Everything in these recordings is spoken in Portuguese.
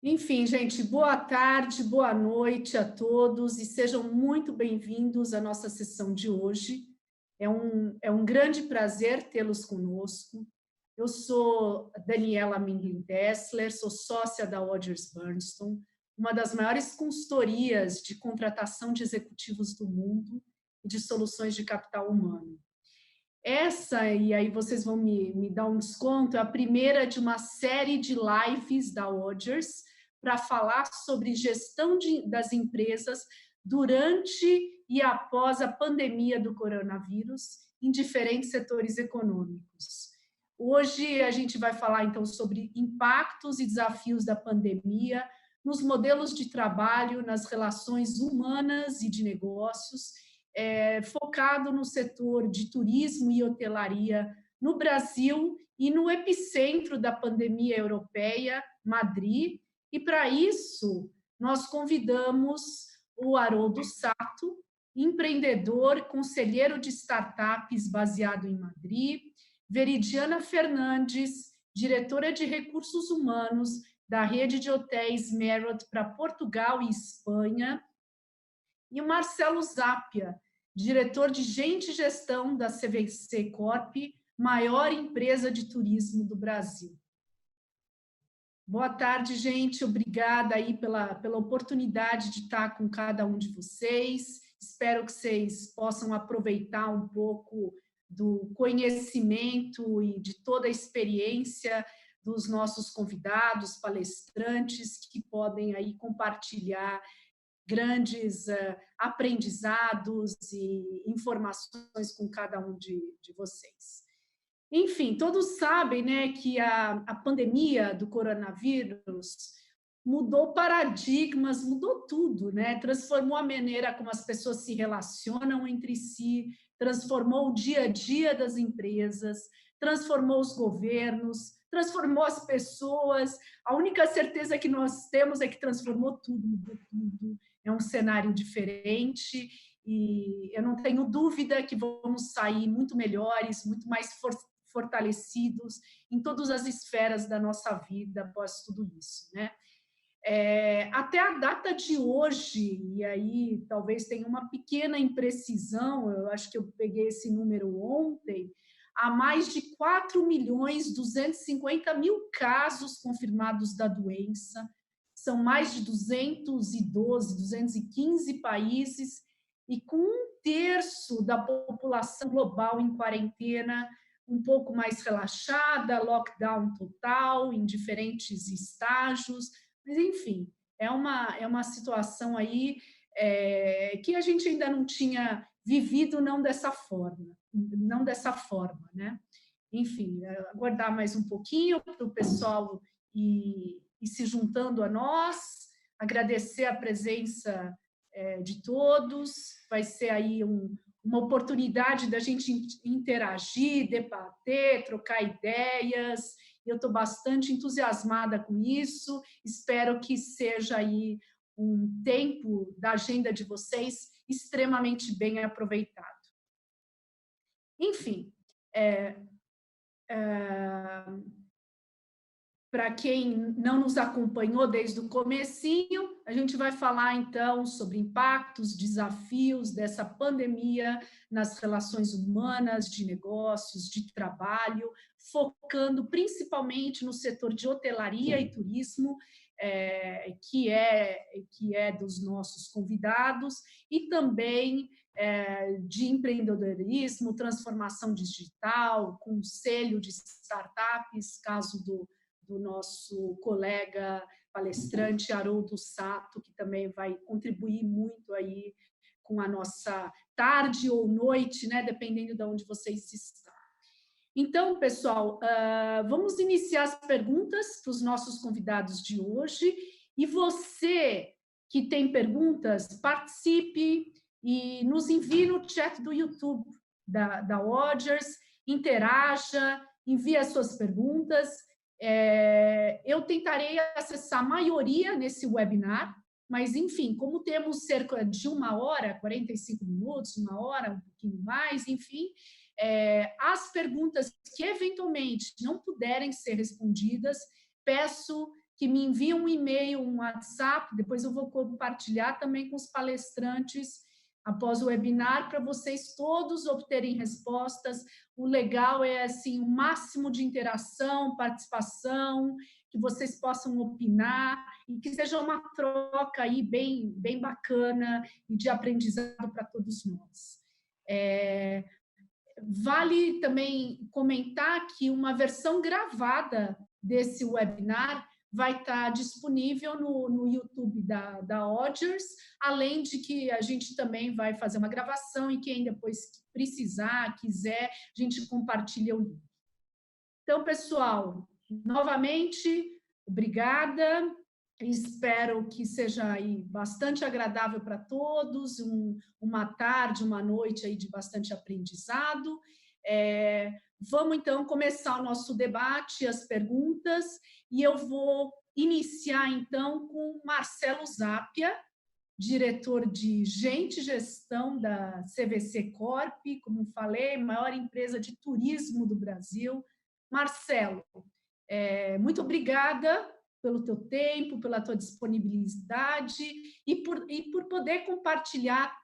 Enfim, gente, boa tarde, boa noite a todos e sejam muito bem-vindos à nossa sessão de hoje. É um grande prazer tê-los conosco. Eu sou Daniela Mindlin-Dessler, sou sócia da Odgers Berndstone, uma das maiores consultorias de contratação de executivos do mundo e de soluções de capital humano. Essa, e aí vocês vão me dar um desconto, é a primeira de uma série de lives da Odgers para falar sobre gestão das empresas durante e após a pandemia do coronavírus em diferentes setores econômicos. Hoje a gente vai falar então sobre impactos e desafios da pandemia nos modelos de trabalho, nas relações humanas e de negócios, focado no setor de turismo e hotelaria no Brasil e no epicentro da pandemia europeia, Madrid. E, para isso, nós convidamos o Haroldo Sato, empreendedor, conselheiro de startups baseado em Madrid, Veridiana Fernandes, diretora de recursos humanos da rede de hotéis Marriott para Portugal e Espanha, e o Marcelo Zápia, diretor de Gente e Gestão da CVC Corp, maior empresa de turismo do Brasil. Boa tarde, gente. Obrigada aí pela oportunidade de estar com cada um de vocês. Espero que vocês possam aproveitar um pouco do conhecimento e de toda a experiência dos nossos convidados, palestrantes, que podem aí compartilhar grandes aprendizados e informações com cada um de vocês. Enfim, todos sabem, né, que a pandemia do coronavírus mudou paradigmas, mudou tudo, né? Transformou a maneira como as pessoas se relacionam entre si, transformou o dia a dia das empresas, transformou os governos, transformou as pessoas. A única certeza que nós temos é que transformou tudo, mudou tudo. É um cenário diferente e eu não tenho dúvida que vamos sair muito melhores, muito mais fortalecidos em todas as esferas da nossa vida após tudo isso, né? Até a data de hoje, e aí talvez tenha uma pequena imprecisão, eu acho que eu peguei esse número ontem, há mais de 4.250.000 casos confirmados da doença, são mais de 215 países, e com 1/3 da população global em quarentena, um pouco mais relaxada, lockdown total, em diferentes estágios, mas, enfim, é uma situação aí que a gente ainda não tinha vivido não dessa forma, né? Enfim, aguardar mais um pouquinho para o pessoal ir se juntando a nós, agradecer a presença de todos, vai ser aí uma oportunidade da gente interagir, debater, trocar ideias. Eu estou bastante entusiasmada com isso, espero que seja aí um tempo da agenda de vocês extremamente bem aproveitado. Enfim, para quem não nos acompanhou desde o comecinho, a gente vai falar então sobre impactos, desafios dessa pandemia nas relações humanas, de negócios, de trabalho, focando principalmente no setor de hotelaria e turismo, que é dos nossos convidados, e também de empreendedorismo, transformação digital, conselho de startups, caso do nosso colega palestrante Haroldo Sato, que também vai contribuir muito aí com a nossa tarde ou noite, né, dependendo de onde vocês estão. Então, pessoal, vamos iniciar as perguntas para os nossos convidados de hoje. E você que tem perguntas, participe e nos envie no chat do YouTube da Odgers, interaja, envie as suas perguntas. Eu tentarei acessar a maioria nesse webinar, mas, enfim, como temos cerca de 1h, 45 minutos, 1h, um pouquinho mais, enfim, as perguntas que eventualmente não puderem ser respondidas, peço que me enviem um e-mail, um WhatsApp, depois eu vou compartilhar também com os palestrantes após o webinar, para vocês todos obterem respostas. O legal é assim, o máximo de interação, participação, que vocês possam opinar e que seja uma troca aí bem bacana e de aprendizado para todos nós. Vale também comentar que uma versão gravada desse webinar vai estar disponível no YouTube da Odgers, além de que a gente também vai fazer uma gravação e quem depois precisar, quiser, a gente compartilha o link. Então, pessoal, novamente, obrigada. Espero que seja aí bastante agradável para todos, uma tarde, uma noite aí de bastante aprendizado. Vamos, então, começar o nosso debate, as perguntas, e eu vou iniciar, então, com Marcelo Zápia, diretor de Gente e Gestão da CVC Corp, como falei, maior empresa de turismo do Brasil. Marcelo, muito obrigada pelo teu tempo, pela tua disponibilidade e por poder compartilhar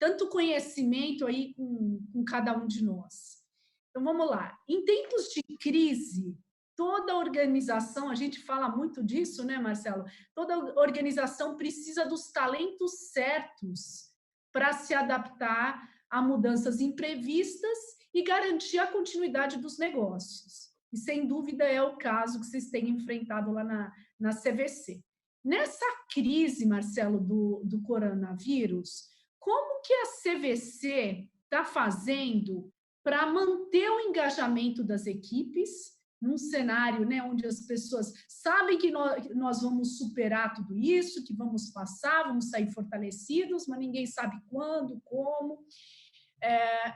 tanto conhecimento aí com cada um de nós. Então, vamos lá. Em tempos de crise, toda organização, a gente fala muito disso, né, Marcelo? Toda organização precisa dos talentos certos para se adaptar a mudanças imprevistas e garantir a continuidade dos negócios. E, sem dúvida, é o caso que vocês têm enfrentado lá na CVC. Nessa crise, Marcelo, do coronavírus, como que a CVC está fazendo para manter o engajamento das equipes num cenário, né, onde as pessoas sabem que nós vamos superar tudo isso, que vamos passar, vamos sair fortalecidos, mas ninguém sabe quando, como.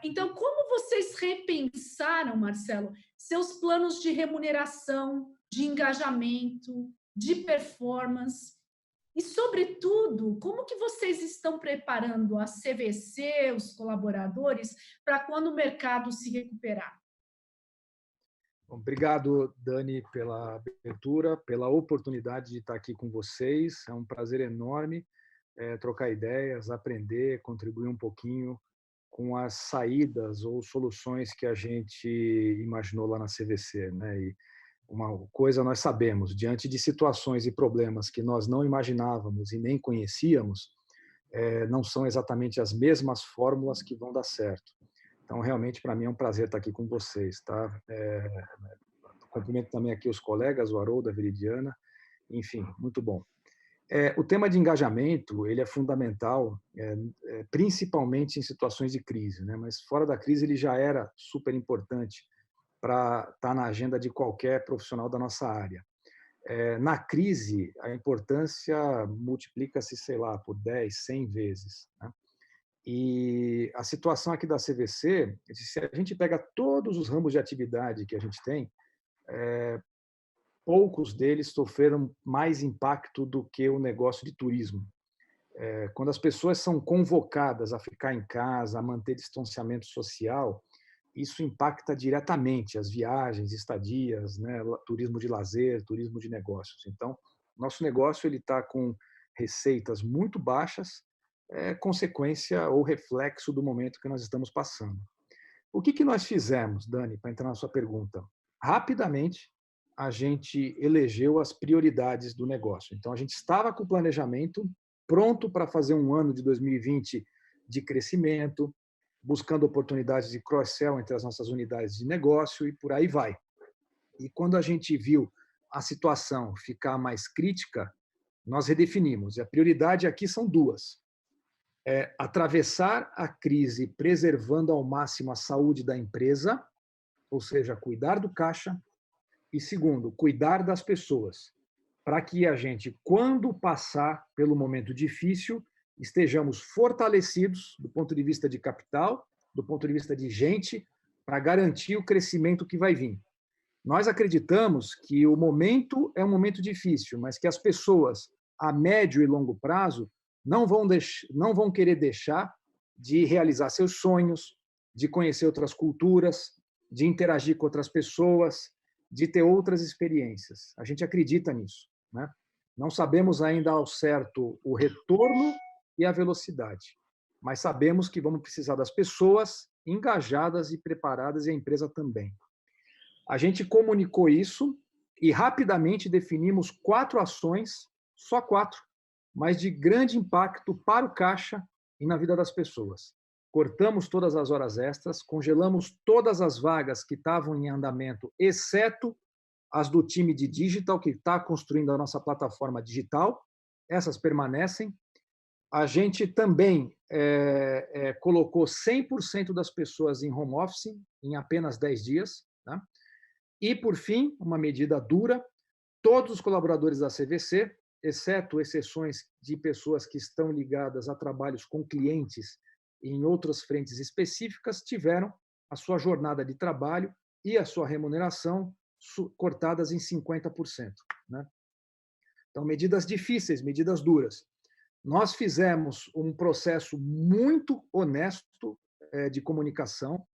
Então, como vocês repensaram, Marcelo, seus planos de remuneração, de engajamento, de performance e, sobretudo, como que vocês estão preparando a CVC, os colaboradores, para quando o mercado se recuperar? Obrigado, Dani, pela abertura, pela oportunidade de estar aqui com vocês. É um prazer enorme trocar ideias, aprender, contribuir um pouquinho com as saídas ou soluções que a gente imaginou lá na CVC, né? E uma coisa nós sabemos, diante de situações e problemas que nós não imaginávamos e nem conhecíamos, não são exatamente as mesmas fórmulas que vão dar certo. Então, realmente, para mim é um prazer estar aqui com vocês, tá? Cumprimento também aqui os colegas, o Haroldo, a Viridiana, enfim, muito bom. O tema de engajamento, ele é fundamental, principalmente em situações de crise, né? Mas fora da crise ele já era super importante para estar na agenda de qualquer profissional da nossa área. Na crise, a importância multiplica-se, sei lá, por 10, 100 vezes, né? E a situação aqui da CVC, se a gente pega todos os ramos de atividade que a gente tem, poucos deles sofreram mais impacto do que o negócio de turismo. Quando as pessoas são convocadas a ficar em casa, a manter distanciamento social, isso impacta diretamente as viagens, estadias, né, turismo de lazer, turismo de negócios. Então, nosso negócio ele está com receitas muito baixas, consequência ou reflexo do momento que nós estamos passando. O que nós fizemos, Dani, para entrar na sua pergunta? Rapidamente, a gente elegeu as prioridades do negócio. Então, a gente estava com o planejamento pronto para fazer um ano de 2020 de crescimento, buscando oportunidades de cross-sell entre as nossas unidades de negócio e por aí vai. E quando a gente viu a situação ficar mais crítica, nós redefinimos. E a prioridade aqui são duas. Atravessar a crise preservando ao máximo a saúde da empresa, ou seja, cuidar do caixa, e segundo, cuidar das pessoas, para que a gente, quando passar pelo momento difícil, estejamos fortalecidos do ponto de vista de capital, do ponto de vista de gente, para garantir o crescimento que vai vir. Nós acreditamos que o momento é um momento difícil, mas que as pessoas, a médio e longo prazo, não vão querer deixar de realizar seus sonhos, de conhecer outras culturas, de interagir com outras pessoas, de ter outras experiências. A gente acredita nisso, né? Não sabemos ainda ao certo o retorno e a velocidade, mas sabemos que vamos precisar das pessoas engajadas e preparadas, e a empresa também. A gente comunicou isso e rapidamente definimos 4 ações, só 4, mas de grande impacto para o caixa e na vida das pessoas. Cortamos todas as horas extras, congelamos todas as vagas que estavam em andamento, exceto as do time de digital, que está construindo a nossa plataforma digital. Essas permanecem. A gente também colocou 100% das pessoas em home office em apenas 10 dias. Tá? E, por fim, uma medida dura, todos os colaboradores da CVC, exceto exceções de pessoas que estão ligadas a trabalhos com clientes em outras frentes específicas, tiveram a sua jornada de trabalho e a sua remuneração cortadas em 50%. Né? Então, medidas difíceis, medidas duras. Nós fizemos um processo muito honesto de comunicação,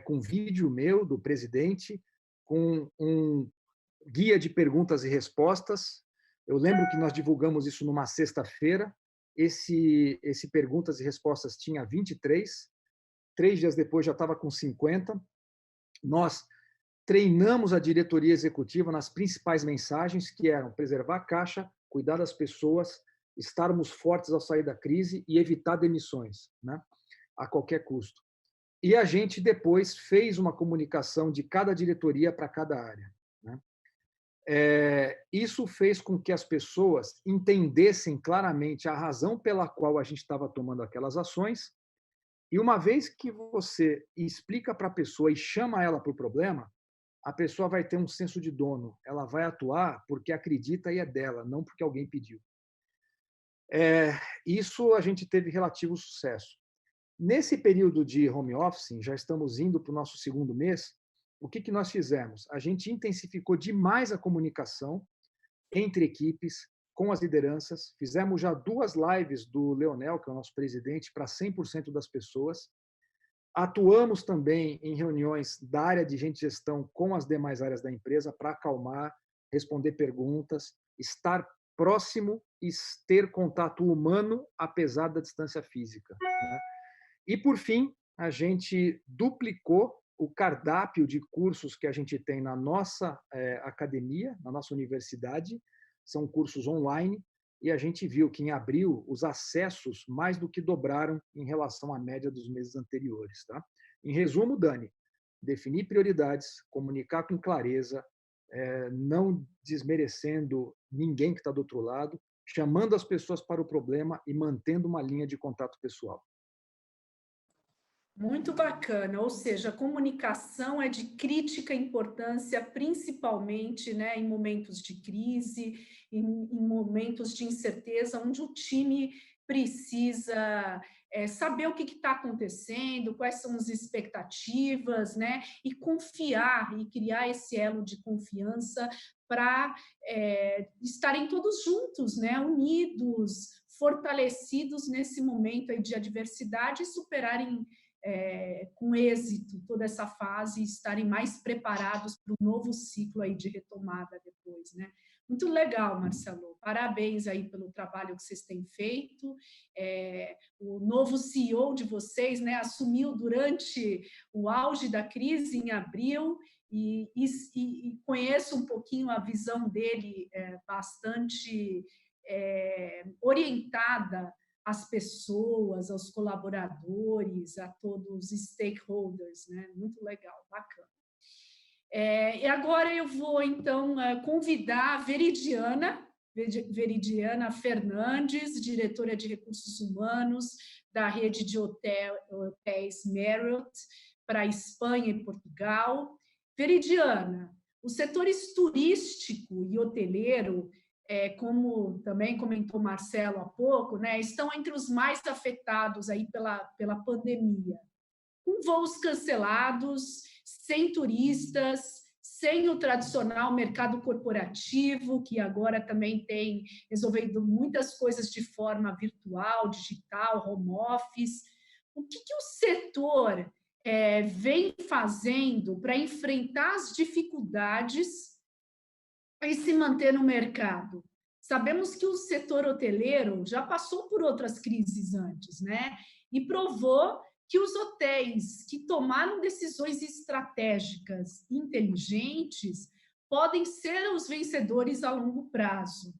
com vídeo meu, do presidente, com um guia de perguntas e respostas. Eu lembro que nós divulgamos isso numa sexta-feira. Esse perguntas e respostas tinha 23. 3 dias depois já estava com 50. Nós treinamos a diretoria executiva nas principais mensagens, que eram preservar a caixa, cuidar das pessoas, estarmos fortes ao sair da crise e evitar demissões, né, a qualquer custo. E a gente depois fez uma comunicação de cada diretoria para cada área. Né? Isso fez com que as pessoas entendessem claramente a razão pela qual a gente estava tomando aquelas ações. E uma vez que você explica para a pessoa e chama ela para o problema, a pessoa vai ter um senso de dono. Ela vai atuar porque acredita e é dela, não porque alguém pediu. Isso a gente teve relativo sucesso. Nesse período de home office, já estamos indo para o nosso 2º mês, o que nós fizemos? A gente intensificou demais a comunicação entre equipes, com as lideranças. Fizemos já 2 lives do Leonel, que é o nosso presidente, para 100% das pessoas. Atuamos também em reuniões da área de gente de gestão com as demais áreas da empresa para acalmar, responder perguntas, estar próximo e ter contato humano, apesar da distância física. Né? E, por fim, a gente duplicou o cardápio de cursos que a gente tem na nossa academia, na nossa universidade. São cursos online, e a gente viu que, em abril, os acessos mais do que dobraram em relação à média dos meses anteriores. Tá? Em resumo, Dani, definir prioridades, comunicar com clareza, não desmerecendo ninguém que está do outro lado, chamando as pessoas para o problema e mantendo uma linha de contato pessoal. Muito bacana, ou seja, a comunicação é de crítica importância, principalmente, né, em momentos de crise, em momentos de incerteza, onde o time precisa saber o que está acontecendo, quais são as expectativas, né, e confiar, e criar esse elo de confiança para estarem todos juntos, né, unidos, fortalecidos nesse momento aí de adversidade e superarem com êxito toda essa fase e estarem mais preparados para um novo ciclo aí de retomada depois, né? Muito legal, Marcelo. Parabéns aí pelo trabalho que vocês têm feito. O novo CEO de vocês, né, assumiu durante o auge da crise, em abril, e conheço um pouquinho a visão dele, bastante orientada às pessoas, aos colaboradores, a todos os stakeholders, né? Muito legal, bacana. E agora eu vou, então, convidar a Veridiana Fernandes, diretora de Recursos Humanos da rede de hotéis Marriott, para a Espanha e Portugal. Veridiana, os setores turístico e hoteleiro, como também comentou Marcelo há pouco, né, estão entre os mais afetados aí pela pandemia, com voos cancelados, sem turistas, sem o tradicional mercado corporativo, que agora também tem resolvido muitas coisas de forma virtual, digital, home office. O que o setor vem fazendo para enfrentar as dificuldades e se manter no mercado? Sabemos que o setor hoteleiro já passou por outras crises antes, né? E provou que os hotéis que tomaram decisões estratégicas inteligentes podem ser os vencedores a longo prazo.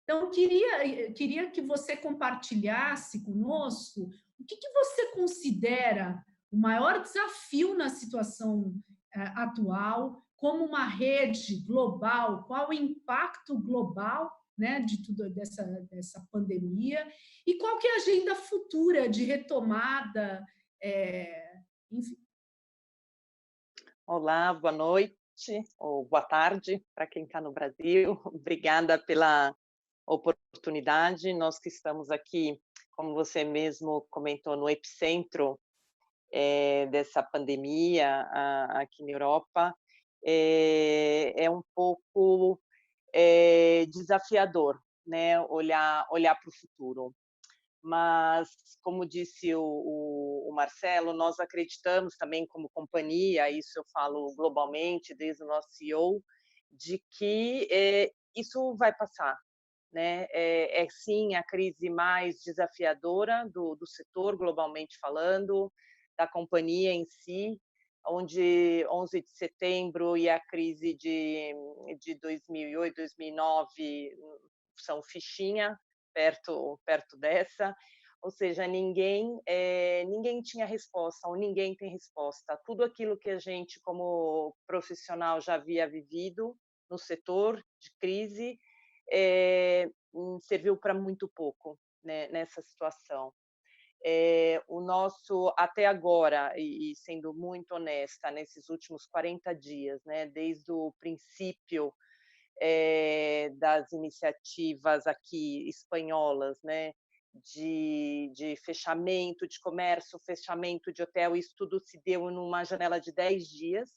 Então, queria que você compartilhasse conosco o que você considera o maior desafio na situação atual, como uma rede global, qual o impacto global, né, de tudo dessa pandemia, e qual que é a agenda futura de retomada, enfim. Olá, boa noite ou boa tarde para quem está no Brasil. Obrigada pela oportunidade. Nós que estamos aqui, como você mesmo comentou, no epicentro dessa pandemia aqui na Europa, é um pouco desafiador, né? Olhar para o futuro. Mas, como disse o Marcelo, nós acreditamos também como companhia, isso eu falo globalmente, desde o nosso CEO, de que isso vai passar, né? Sim a crise mais desafiadora do setor, globalmente falando, da companhia em si, onde 11 de setembro e a crise de 2008, 2009 são fichinha perto dessa, ou seja, ninguém tinha resposta, ou ninguém tem resposta. Tudo aquilo que a gente, como profissional, já havia vivido no setor de crise, serviu para muito pouco, né, nessa situação. O nosso, até agora, e sendo muito honesta, nesses últimos 40 dias, né, desde o princípio das iniciativas aqui espanholas, né, de fechamento de comércio, fechamento de hotel, isso tudo se deu numa janela de 10 dias,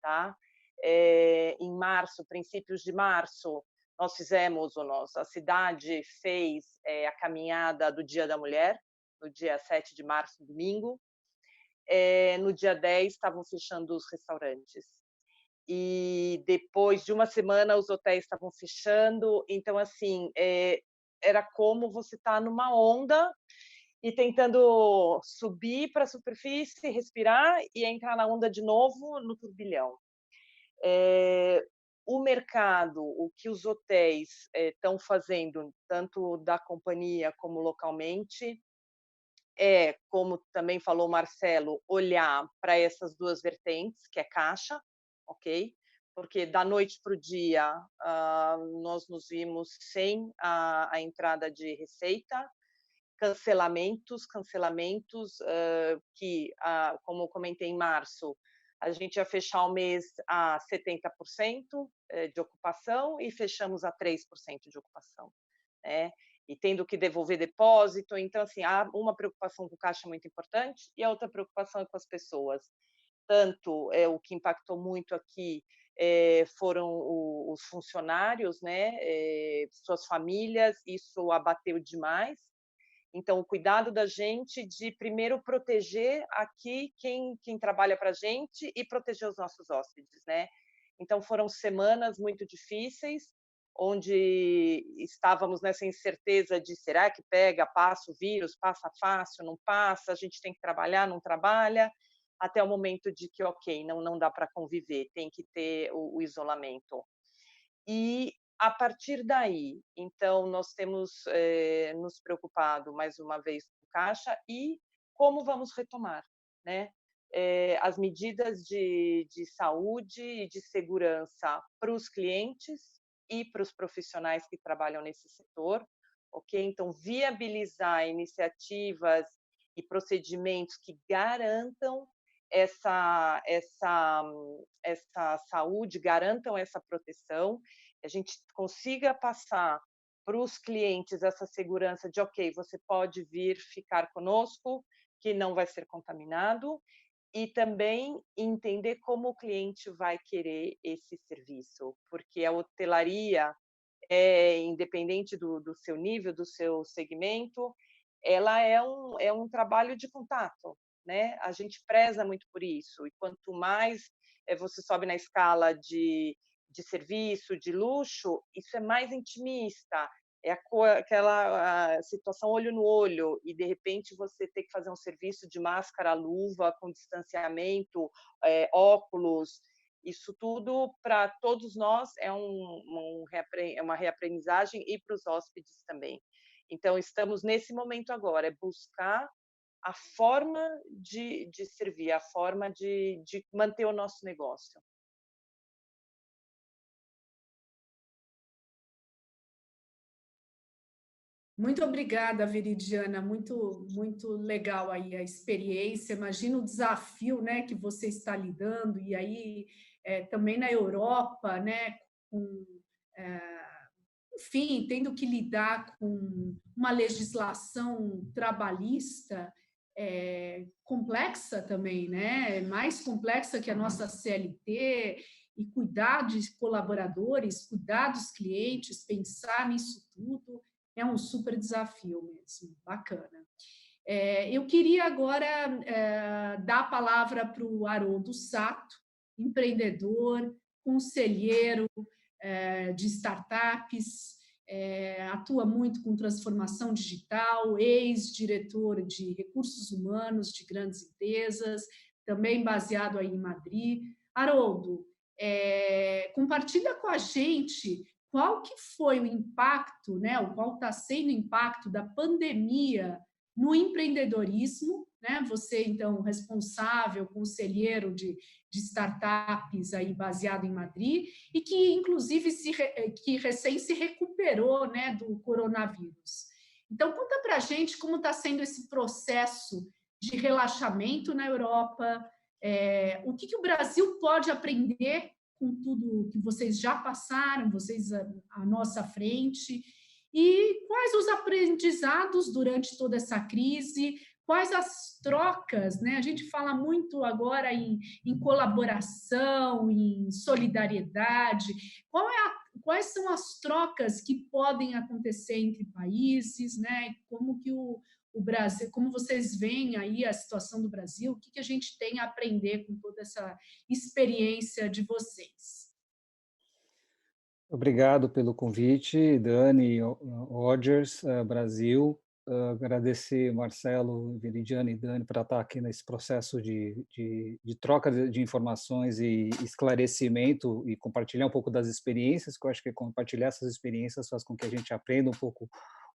tá? Em março, princípios de março, nós fizemos, a cidade fez a caminhada do Dia da Mulher, no dia 7 de março, domingo. No dia 10, estavam fechando os restaurantes. E depois de uma semana, os hotéis estavam fechando. Então, assim, era como você tá numa onda e tentando subir para a superfície, respirar e entrar na onda de novo no turbilhão. O mercado, o que os hotéis estão fazendo, tanto da companhia como localmente, como também falou o Marcelo, olhar para essas duas vertentes, que é caixa, ok? Porque da noite para o dia nós nos vimos sem a entrada de receita, cancelamentos que, como eu comentei em março, a gente ia fechar o mês a 70% de ocupação e fechamos a 3% de ocupação, né? E tendo que devolver depósito. Então, assim, há uma preocupação com o caixa muito importante e a outra preocupação é com as pessoas. Tanto o que impactou muito aqui foram os funcionários, né, suas famílias, isso abateu demais. Então, o cuidado da gente de primeiro proteger aqui quem trabalha para a gente e proteger os nossos hóspedes, né? Então, foram semanas muito difíceis, onde estávamos nessa incerteza de será que pega, passa o vírus, passa fácil, não passa, a gente tem que trabalhar, não trabalha, até o momento de que, ok, não dá para conviver, tem que ter o isolamento. E a partir daí, então, nós temos nos preocupado mais uma vez com o caixa e como vamos retomar, né? As medidas de saúde e de segurança para os clientes e para os profissionais que trabalham nesse setor, ok? Então, viabilizar iniciativas e procedimentos que garantam essa saúde, garantam essa proteção, a gente consiga passar para os clientes essa segurança de, ok, você pode vir ficar conosco, que não vai ser contaminado, e também entender como o cliente vai querer esse serviço, porque a hotelaria, independente do seu nível, do seu segmento, ela é um trabalho de contato, né? A gente preza muito por isso, e quanto mais você sobe na escala de serviço, de luxo, isso é mais intimista, é aquela a situação olho no olho, e de repente você ter que fazer um serviço de máscara, luva, com distanciamento, óculos, isso tudo para todos nós é uma reaprendizagem, e para os hóspedes também. Então, estamos nesse momento agora, é buscar a forma de servir, a forma de manter o nosso negócio. Muito obrigada, Veridiana. Muito legal aí a experiência. Imagina o desafio, né, que você está lidando, e aí também na Europa, né, com, é, enfim, tendo que lidar com uma legislação trabalhista complexa também, né? Mais complexa que a nossa CLT, e cuidar de colaboradores, cuidar dos clientes, pensar nisso tudo é um super desafio mesmo, bacana. Eu queria agora dar a palavra para o Haroldo Sato, empreendedor, conselheiro de startups, atua muito com transformação digital, ex-diretor de recursos humanos de grandes empresas, também baseado aí em Madrid. Haroldo, compartilha com a gente qual que foi o impacto, né, o qual está sendo o impacto da pandemia no empreendedorismo, né? Você, então, responsável, conselheiro de startups aí baseado em Madrid, e que, inclusive, que recém se recuperou, né, do coronavírus. Então, conta para a gente como está sendo esse processo de relaxamento na Europa, o que o Brasil pode aprender com tudo que vocês já passaram, vocês à nossa frente, e quais os aprendizados durante toda essa crise, quais as trocas, né? A gente fala muito agora em colaboração, em solidariedade. Quais são as trocas que podem acontecer entre países, né? Como que o Brasil, como vocês veem aí a situação do Brasil, o que a gente tem a aprender com toda essa experiência de vocês? Obrigado pelo convite, Dani, Rogers, Brasil. Agradecer Marcelo, Veridiana e Dani para estar aqui nesse processo de troca de informações e esclarecimento, e compartilhar um pouco das experiências, que eu acho que compartilhar essas experiências faz com que a gente aprenda um pouco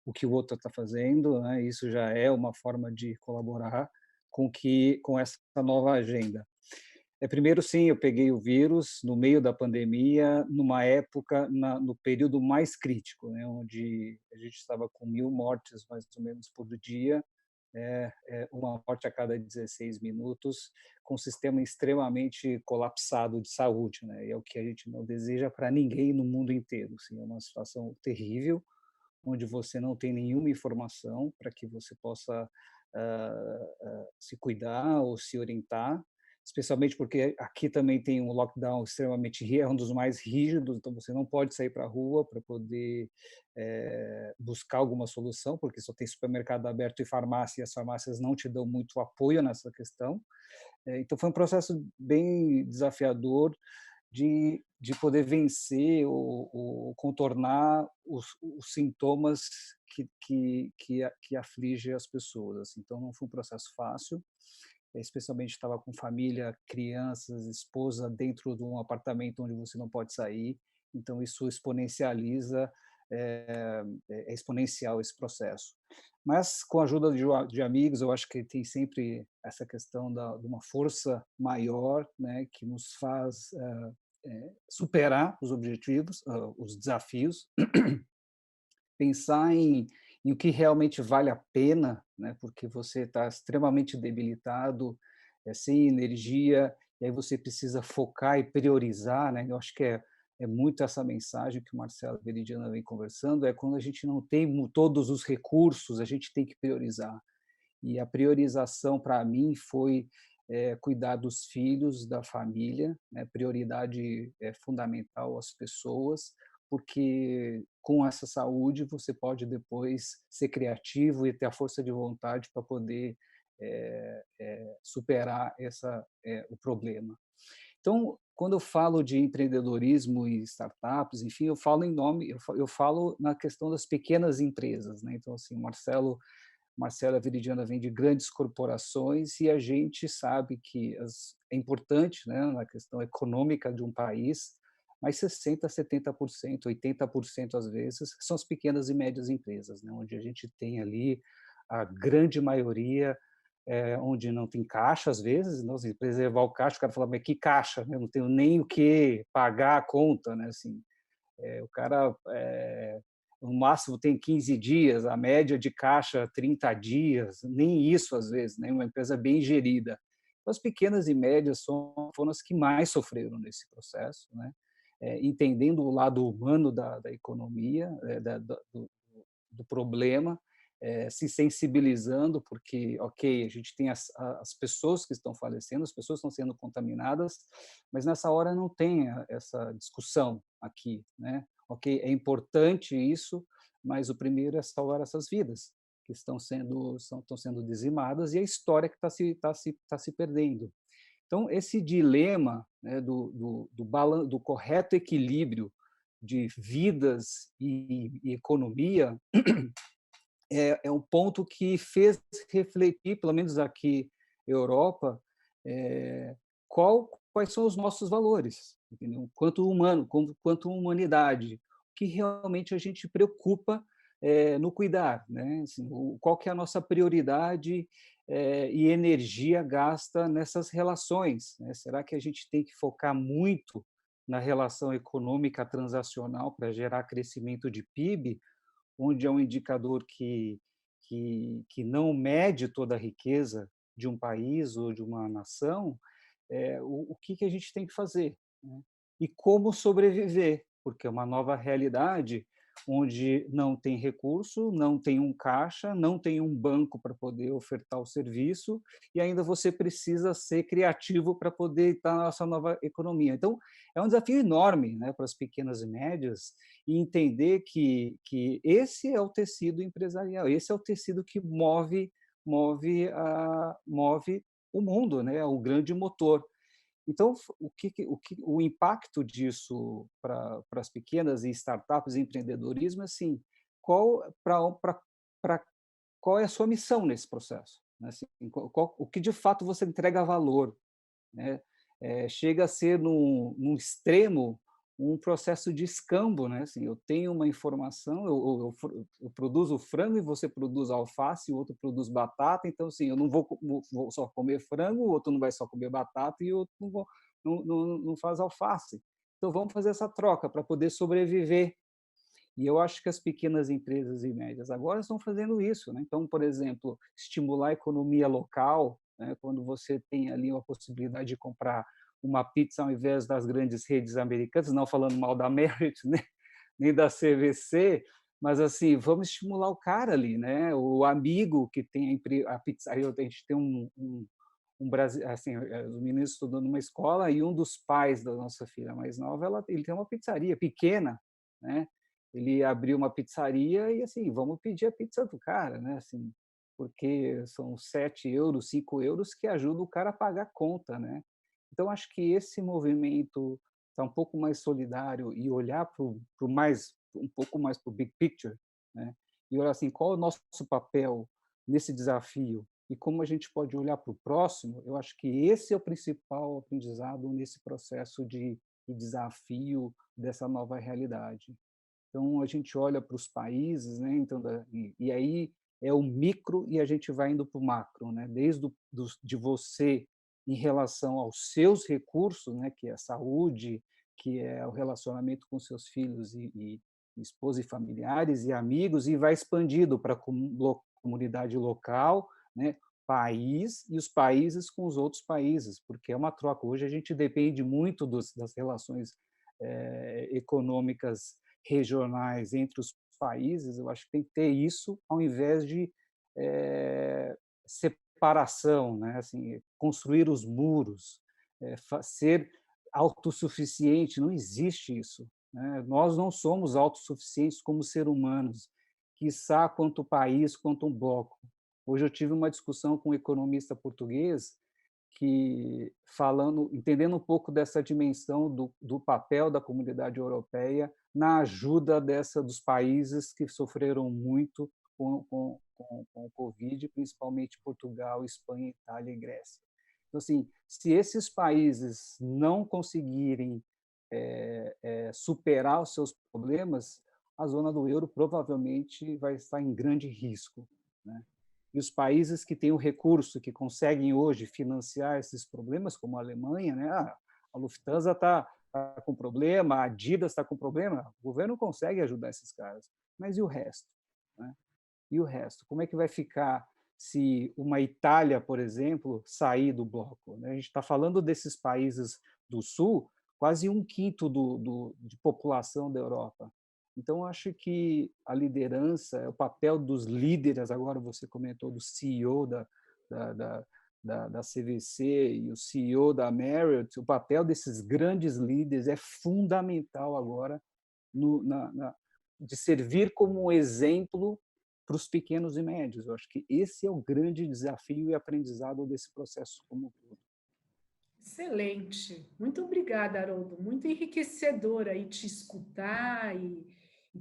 o que o outro está fazendo, né? Isso já é uma forma de colaborar com essa nova agenda. Primeiro, sim, eu peguei o vírus no meio da pandemia, numa época, no período mais crítico, né, onde a gente estava com 1.000 mortes, mais ou menos, por dia, uma morte a cada 16 minutos, com um sistema extremamente colapsado de saúde, né, e é o que a gente não deseja para ninguém no mundo inteiro. Assim, é uma situação terrível, onde você não tem nenhuma informação para que você possa se cuidar ou se orientar, especialmente porque aqui também tem um lockdown extremamente, é um dos mais rígidos, então você não pode sair para a rua para poder buscar alguma solução, porque só tem supermercado aberto e farmácia, e as farmácias não te dão muito apoio nessa questão. Então foi um processo bem desafiador de poder vencer ou contornar os sintomas que aflige as pessoas. Assim. Então não foi um processo fácil, especialmente estava com família, crianças, esposa dentro de um apartamento onde você não pode sair, então isso exponencializa, é exponencial esse processo. Mas com a ajuda de amigos, eu acho que tem sempre essa questão de uma força maior, né, que nos faz superar os objetivos, os desafios, pensar em o que realmente vale a pena, né? Porque você está extremamente debilitado, sem energia, e aí você precisa focar e priorizar, né? Eu acho que é muito essa mensagem que o Marcelo e a Veridiana vem conversando, é quando a gente não tem todos os recursos, a gente tem que priorizar. E a priorização, para mim, foi cuidar dos filhos, da família, né? Prioridade fundamental às pessoas, porque com essa saúde você pode depois ser criativo e ter a força de vontade para poder superar o problema. Então, quando eu falo de empreendedorismo e startups, enfim, eu falo eu falo na questão das pequenas empresas, né? Então, assim, Marcelo e a Viridiana vêm de grandes corporações e a gente sabe que é importante, né, na questão econômica de um país, mas 60%, 70%, 80% às vezes são as pequenas e médias empresas, né, onde a gente tem ali a grande maioria, onde não tem caixa às vezes, não, se preservar o caixa, o cara fala, mas que caixa? Eu não tenho nem o que pagar a conta, né, assim, o cara, no máximo, tem 15 dias, a média de caixa 30 dias, nem isso às vezes, né? Uma empresa bem gerida. Então, as pequenas e médias foram as que mais sofreram nesse processo, né? Entendendo o lado humano da economia, do problema, se sensibilizando, porque, ok, a gente tem as pessoas que estão falecendo, as pessoas estão sendo contaminadas, mas nessa hora não tem essa discussão aqui, né? Ok, é importante isso, mas o primeiro é salvar essas vidas que estão sendo dizimadas e a história que está se perdendo. Então, esse dilema, né, do correto equilíbrio de vidas e economia é um ponto que fez refletir, pelo menos aqui na Europa, quais são os nossos valores, entendeu? Quanto humano, quanto humanidade, o que realmente a gente preocupa no cuidar, né? Assim, qual que é a nossa prioridade e energia gasta nessas relações, né? Será que a gente tem que focar muito na relação econômica transacional para gerar crescimento de PIB, onde é um indicador que não mede toda a riqueza de um país ou de uma nação, o que a gente tem que fazer, né? E como sobreviver, porque é uma nova realidade onde não tem recurso, não tem um caixa, não tem um banco para poder ofertar o serviço e ainda você precisa ser criativo para poder estar na nossa nova economia. Então, é um desafio enorme, né, para as pequenas e médias e entender que esse é o tecido empresarial, esse é o tecido que move o mundo, né, o grande motor. Então, o impacto disso para as pequenas e startups e empreendedorismo é assim, pra, qual é a sua missão nesse processo? Né? Assim, o que de fato você entrega valor, né? Chega a ser num extremo um processo de escambo, né? Assim, eu tenho uma informação, eu produzo frango e você produz alface, o outro produz batata, então assim, eu não vou só comer frango, o outro não vai só comer batata e o outro não faz alface. Então vamos fazer essa troca para poder sobreviver. E eu acho que as pequenas empresas e médias agora estão fazendo isso, né? Então, por exemplo, estimular a economia local, né? Quando você tem ali a possibilidade de comprar uma pizza ao invés das grandes redes americanas, não falando mal da Merit, né? Nem da CVC, mas assim, vamos estimular o cara ali, né? O amigo que tem a pizzaria, a gente tem assim, os meninos estudando numa escola e um dos pais da nossa filha mais nova, ele tem uma pizzaria pequena, né? Ele abriu uma pizzaria e assim, vamos pedir a pizza do cara, né? Assim, porque são 7 euros, 5 euros que ajuda o cara a pagar a conta, né? Então, acho que esse movimento está um pouco mais solidário e olhar um pouco mais para o big picture, né? E olhar assim, qual é o nosso papel nesse desafio e como a gente pode olhar para o próximo, eu acho que esse é o principal aprendizado nesse processo de desafio dessa nova realidade. Então, a gente olha para os países, né? Então, e aí é o micro e a gente vai indo para o macro, né? Desde de você em relação aos seus recursos, né? Que é a saúde, que é o relacionamento com seus filhos e esposa e familiares e amigos, e vai expandindo para a comunidade local, né? País e os países com os outros países, porque é uma troca. Hoje a gente depende muito das relações econômicas regionais entre os países. Eu acho que tem que ter isso ao invés de separação, né? Assim, construir os muros, ser autossuficiente, não existe isso, né? Nós não somos autossuficientes como seres humanos, quiçá quanto país, quanto um bloco. Hoje eu tive uma discussão com um economista português que entendendo um pouco dessa dimensão do papel da Comunidade Europeia na ajuda dos países que sofreram muito com o Covid, principalmente Portugal, Espanha, Itália e Grécia. Então, assim, se esses países não conseguirem superar os seus problemas, a zona do euro provavelmente vai estar em grande risco, né? E os países que têm o recurso, que conseguem hoje financiar esses problemas, como a Alemanha, né? A Lufthansa está com problema, a Adidas está com problema, o governo consegue ajudar esses caras. Mas e o resto, né? E o resto? Como é que vai ficar se uma Itália, por exemplo, sair do bloco, né? A gente está falando desses países do Sul, quase 1/5 de população da Europa. Então, acho que a liderança, o papel dos líderes, agora você comentou do CEO da, da, da CVC e o CEO da Marriott, o papel desses grandes líderes é fundamental agora de servir como exemplo para os pequenos e médios. Eu acho que esse é o grande desafio e aprendizado desse processo como um todo. Excelente. Muito obrigada, Haroldo. Muito enriquecedor aí te escutar e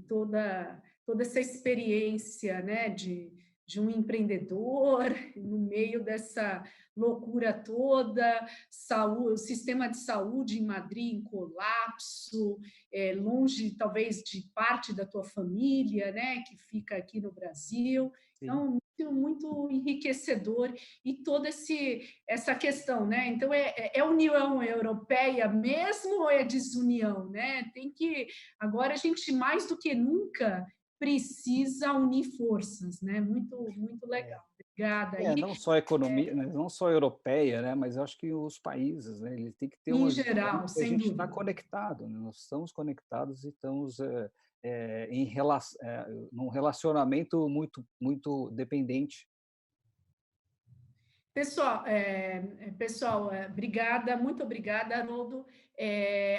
toda essa experiência, né, de um empreendedor no meio dessa loucura toda, saúde, o sistema de saúde em Madrid em colapso, longe talvez de parte da tua família, né, que fica aqui no Brasil. Sim. Então, muito enriquecedor e toda essa questão, né? Então, é União Europeia mesmo ou é desunião, né? Agora a gente, mais do que nunca, precisa unir forças, né? Muito legal. Obrigada. Não só a economia, né? Não só a europeia, né? Mas eu acho que os países, né? Eles têm que ter Em uma visão geral, que a sem gente está dúvida. conectado, né? Nós estamos conectados e estamos num relacionamento muito dependente. Pessoal, obrigada, muito obrigada, Haroldo.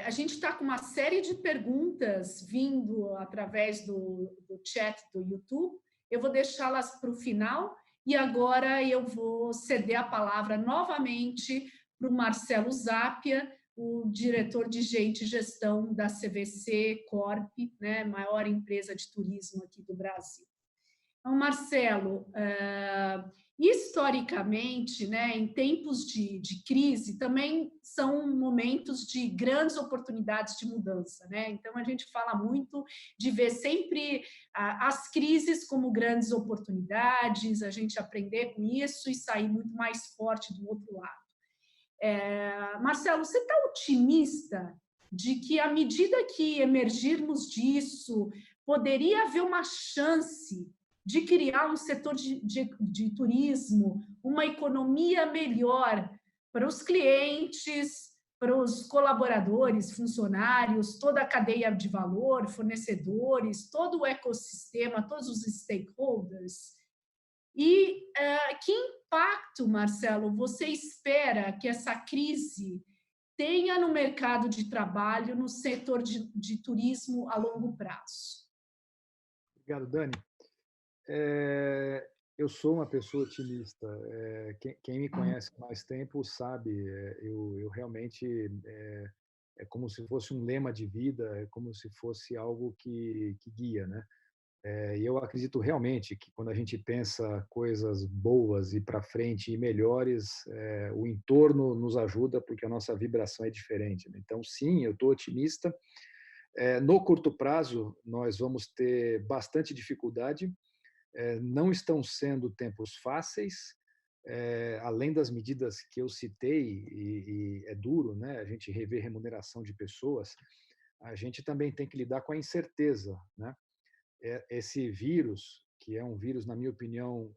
A gente está com uma série de perguntas vindo através do chat do YouTube. Eu vou deixá-las para o final e agora eu vou ceder a palavra novamente para o Marcelo Zápia, o diretor de Gente e Gestão da CVC Corp, né, maior empresa de turismo aqui do Brasil. Então, Marcelo, historicamente, né, em tempos de crise, também são momentos de grandes oportunidades de mudança, né? Então, a gente fala muito de ver sempre as crises como grandes oportunidades, a gente aprender com isso e sair muito mais forte do outro lado. Marcelo, você está otimista de que, à medida que emergirmos disso, poderia haver uma chance de criar um setor de turismo, uma economia melhor para os clientes, para os colaboradores, funcionários, toda a cadeia de valor, fornecedores, todo o ecossistema, todos os stakeholders? E que impacto, Marcelo, você espera que essa crise tenha no mercado de trabalho, no setor de turismo a longo prazo? Obrigado, Dani. Eu sou uma pessoa otimista. Quem me conhece há mais tempo sabe, eu realmente é como se fosse um lema de vida, é como se fosse algo que guia, né? E eu acredito realmente que quando a gente pensa coisas boas e para frente e melhores, o entorno nos ajuda porque a nossa vibração é diferente, né? Então, sim, eu estou otimista. No curto prazo, nós vamos ter bastante dificuldade. Não estão sendo tempos fáceis, além das medidas que eu citei, e é duro, né? A gente rever remuneração de pessoas, a gente também tem que lidar com a incerteza, né? Esse vírus, que é um vírus, na minha opinião,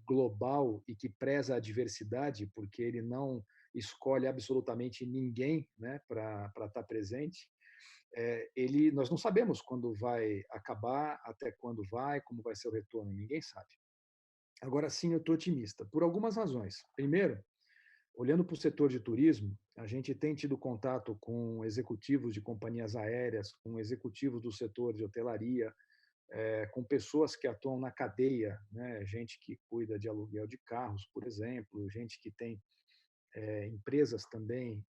global e que preza a diversidade, porque ele não escolhe absolutamente ninguém, né, para estar presente, nós não sabemos quando vai acabar, até quando vai, como vai ser o retorno, ninguém sabe. Agora sim, eu estou otimista, por algumas razões. Primeiro, olhando para o setor de turismo, a gente tem tido contato com executivos de companhias aéreas, com executivos do setor de hotelaria, com pessoas que atuam na cadeia, né? Gente que cuida de aluguel de carros, por exemplo, gente que tem empresas também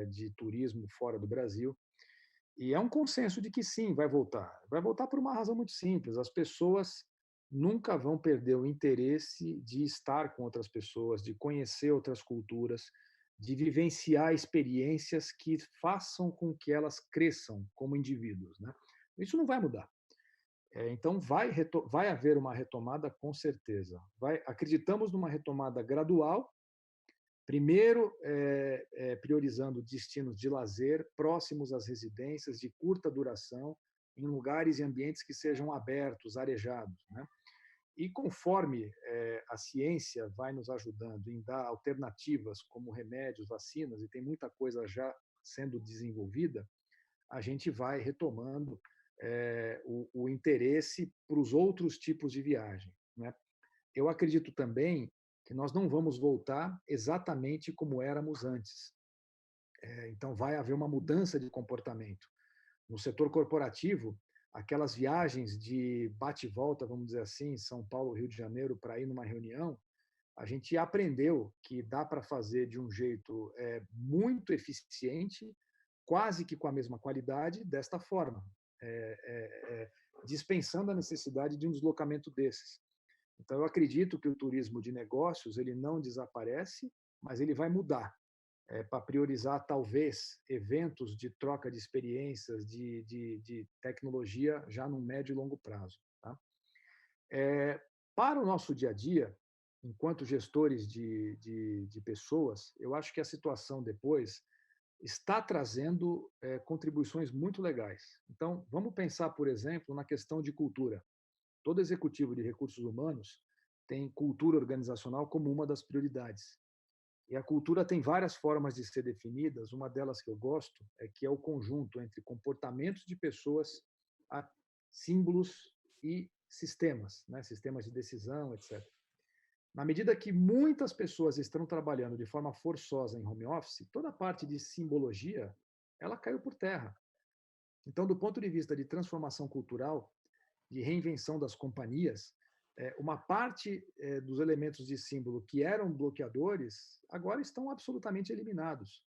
de turismo fora do Brasil. E é um consenso de que sim, vai voltar. Vai voltar por uma razão muito simples: as pessoas nunca vão perder o interesse de estar com outras pessoas, de conhecer outras culturas, de vivenciar experiências que façam com que elas cresçam como indivíduos, né? Isso não vai mudar. Então, vai haver uma retomada, com certeza. Acreditamos numa retomada gradual, primeiro priorizando destinos de lazer próximos às residências, de curta duração, em lugares e ambientes que sejam abertos, arejados, né? E conforme a ciência vai nos ajudando em dar alternativas como remédios, vacinas, e tem muita coisa já sendo desenvolvida, a gente vai retomando o interesse para os outros tipos de viagem, né? Eu acredito também que nós não vamos voltar exatamente como éramos antes. Então, vai haver uma mudança de comportamento. No setor corporativo, aquelas viagens de bate e volta, vamos dizer assim, São Paulo, Rio de Janeiro, para ir numa reunião, a gente aprendeu que dá para fazer de um jeito muito eficiente, quase que com a mesma qualidade, desta forma, dispensando a necessidade de um deslocamento desses. Então, eu acredito que o turismo de negócios ele não desaparece, mas ele vai mudar para priorizar, talvez, eventos de troca de experiências, de tecnologia, já no médio e longo prazo. Tá? Para o nosso dia a dia, enquanto gestores de pessoas, eu acho que a situação depois está trazendo contribuições muito legais. Então, vamos pensar, por exemplo, na questão de cultura. Todo executivo de recursos humanos tem cultura organizacional como uma das prioridades. E a cultura tem várias formas de ser definidas. Uma delas que eu gosto é que é o conjunto entre comportamentos de pessoas, símbolos e sistemas, né? Sistemas de decisão, etc. Na medida que muitas pessoas estão trabalhando de forma forçosa em home office, toda a parte de simbologia ela caiu por terra. Então, do ponto de vista de transformação cultural, de reinvenção das companhias, uma parte dos elementos de símbolo que eram bloqueadores agora estão absolutamente eliminados.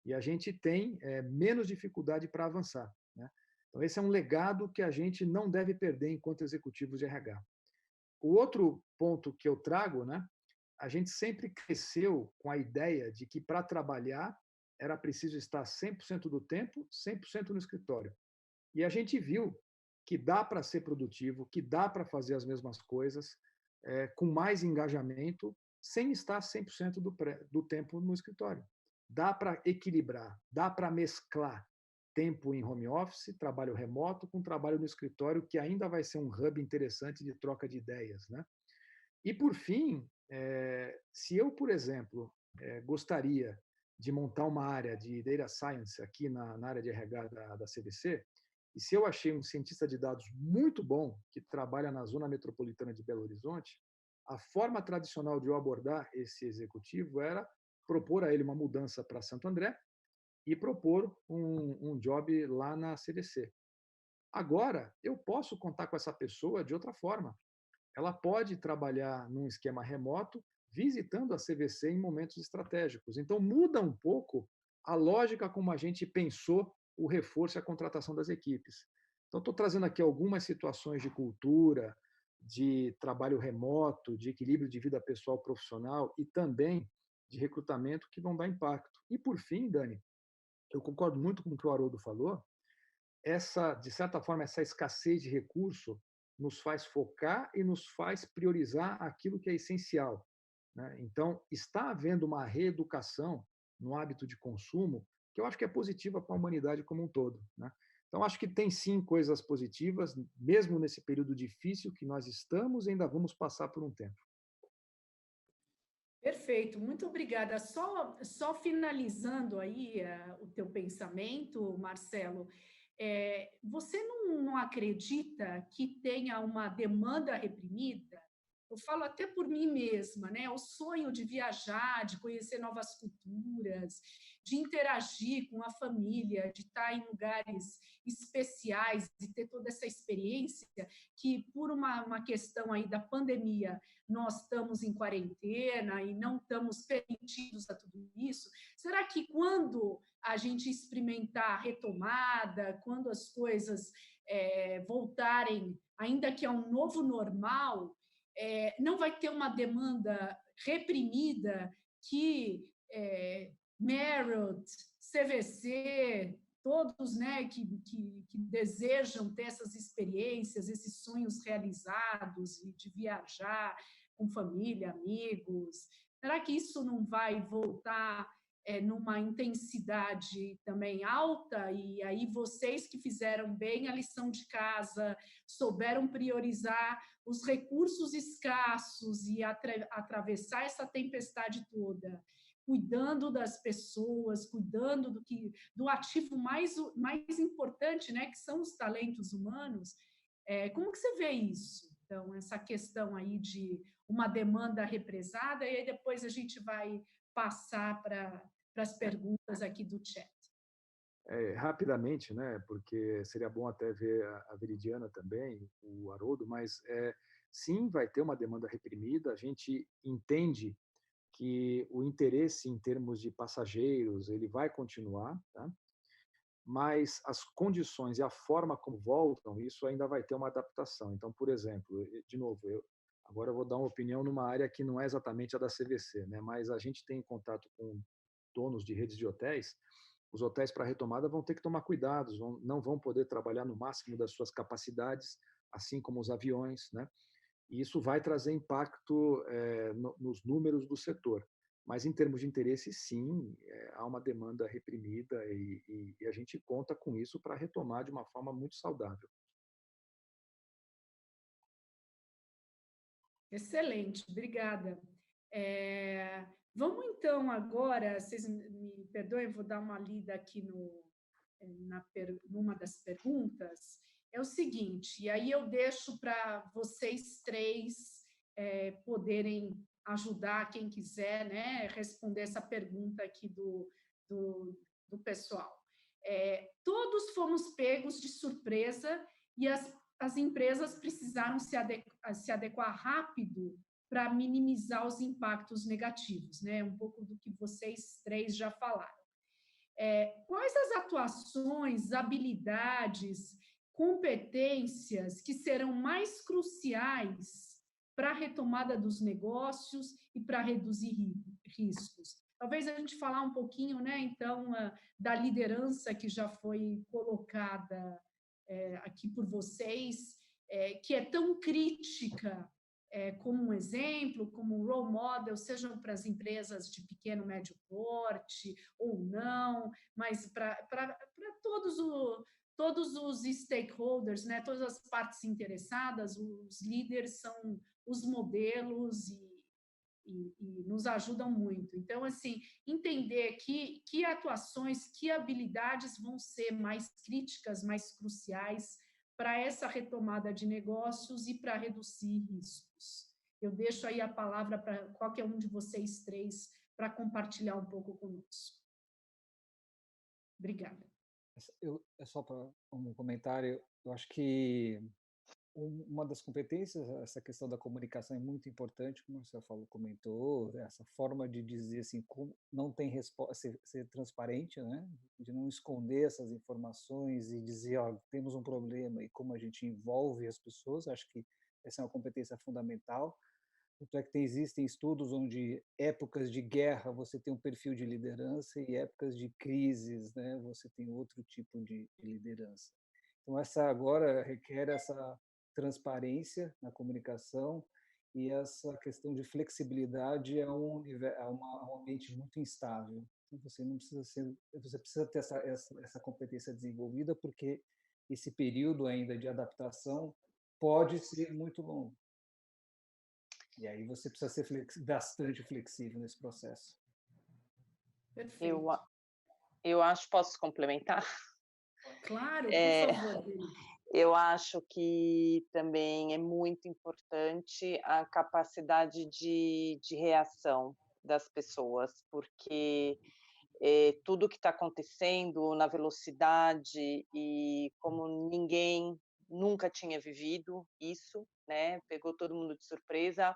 E a gente tem menos dificuldade para avançar, né? Então, esse é um legado que a gente não deve perder enquanto executivos de RH. O outro ponto que eu trago, né? A gente sempre cresceu com a ideia de que para trabalhar era preciso estar 100% do tempo, 100% no escritório. E a gente viu que dá para ser produtivo, que dá para fazer as mesmas coisas, com mais engajamento, sem estar 100% do tempo no escritório. Dá para equilibrar, dá para mesclar tempo em home office, trabalho remoto, com trabalho no escritório, que ainda vai ser um hub interessante de troca de ideias, né? E, por fim, se eu, por exemplo, gostaria de montar uma área de data science aqui na área de RH da CVC, e se eu achei um cientista de dados muito bom, que trabalha na zona metropolitana de Belo Horizonte, a forma tradicional de eu abordar esse executivo era propor a ele uma mudança para Santo André e propor um job lá na CVC. Agora, eu posso contar com essa pessoa de outra forma. Ela pode trabalhar num esquema remoto, visitando a CVC em momentos estratégicos. Então, muda um pouco a lógica como a gente pensou o reforço e a contratação das equipes. Então, estou trazendo aqui algumas situações de cultura, de trabalho remoto, de equilíbrio de vida pessoal profissional e também de recrutamento que vão dar impacto. E, por fim, Dani, eu concordo muito com o que o Haroldo falou, de certa forma, essa escassez de recurso nos faz focar e nos faz priorizar aquilo que é essencial, né? Então, está havendo uma reeducação no hábito de consumo que eu acho que é positiva para a humanidade como um todo, né? Então, acho que tem sim coisas positivas, mesmo nesse período difícil que nós estamos e ainda vamos passar por um tempo. Perfeito, muito obrigada. Só finalizando aí o teu pensamento, Marcelo, você não acredita que tenha uma demanda reprimida? eu falo até por mim mesma, né? O sonho de viajar, de conhecer novas culturas, de interagir com a família, de estar em lugares especiais, de ter toda essa experiência que, por uma questão aí da pandemia, nós estamos em quarentena e não estamos permitidos a tudo isso. Será que quando a gente experimentar a retomada, quando as coisas voltarem, ainda que a um novo normal, não vai ter uma demanda reprimida que Marriott, CVC, todos, né, que desejam ter essas experiências, esses sonhos realizados e de viajar com família, amigos. Será que isso não vai voltar numa intensidade também alta? E aí vocês que fizeram bem a lição de casa, souberam priorizar os recursos escassos e atravessar essa tempestade toda, cuidando das pessoas, cuidando do ativo mais importante, né, que são os talentos humanos. Como que você vê isso? Então, essa questão aí de uma demanda represada, e aí depois a gente vai passar para as perguntas aqui do chat. Rapidamente, né, porque seria bom até ver a Veridiana também, o Haroldo, mas sim, vai ter uma demanda reprimida. A gente entende que o interesse em termos de passageiros ele vai continuar, tá? Mas as condições e a forma como voltam, isso ainda vai ter uma adaptação. Então, por exemplo, de novo, agora eu vou dar uma opinião numa área que não é exatamente a da CVC, né? Mas a gente tem contato com donos de redes de hotéis. Os hotéis para retomada vão ter que tomar cuidados, não vão poder trabalhar no máximo das suas capacidades, assim como os aviões, né? E isso vai trazer impacto nos números do setor. Mas, em termos de interesse, sim, há uma demanda reprimida e a gente conta com isso para retomar de uma forma muito saudável. Excelente, obrigada. Vamos então agora, vocês me perdoem, vou dar uma lida aqui numa das perguntas. É o seguinte, e aí eu deixo para vocês três poderem ajudar quem quiser, né, responder essa pergunta aqui do pessoal. Todos fomos pegos de surpresa e as empresas precisaram se adequar rápido para minimizar os impactos negativos, né? Um pouco do que vocês três já falaram. Quais as atuações, habilidades, competências que serão mais cruciais para a retomada dos negócios e para reduzir riscos? Talvez a gente falar um pouquinho, né, então, da liderança que já foi colocada aqui por vocês, que é tão crítica como um exemplo, como um role model, sejam para as empresas de pequeno, médio porte ou não, mas para todos os stakeholders, né, todas as partes interessadas, os líderes são os modelos e nos ajudam muito. Então, assim, entender que atuações, que habilidades vão ser mais críticas, mais cruciais para essa retomada de negócios e para reduzir riscos. Eu deixo aí a palavra para qualquer um de vocês três para compartilhar um pouco conosco. Obrigada. Só para um comentário, eu acho que uma das competências, essa questão da comunicação é muito importante, como você comentou, essa forma de dizer assim, não tem resposta, ser transparente, né? De não esconder essas informações e dizer, ó, temos um problema e como a gente envolve as pessoas, acho que essa é uma competência fundamental. Tanto é que existem estudos onde épocas de guerra você tem um perfil de liderança e épocas de crises, né, você tem outro tipo de liderança. Então essa agora requer essa transparência na comunicação e essa questão de flexibilidade é um ambiente muito instável. Então você precisa ter essa competência desenvolvida porque esse período ainda de adaptação pode ser muito longo. E aí você precisa ser bastante flexível nesse processo. Perfeito. Eu acho, posso complementar? Claro, por É, favor, Dani. eu acho que também é muito importante a capacidade de reação das pessoas, porque tudo que está acontecendo na velocidade e como ninguém nunca tinha vivido isso, né? Pegou todo mundo de surpresa.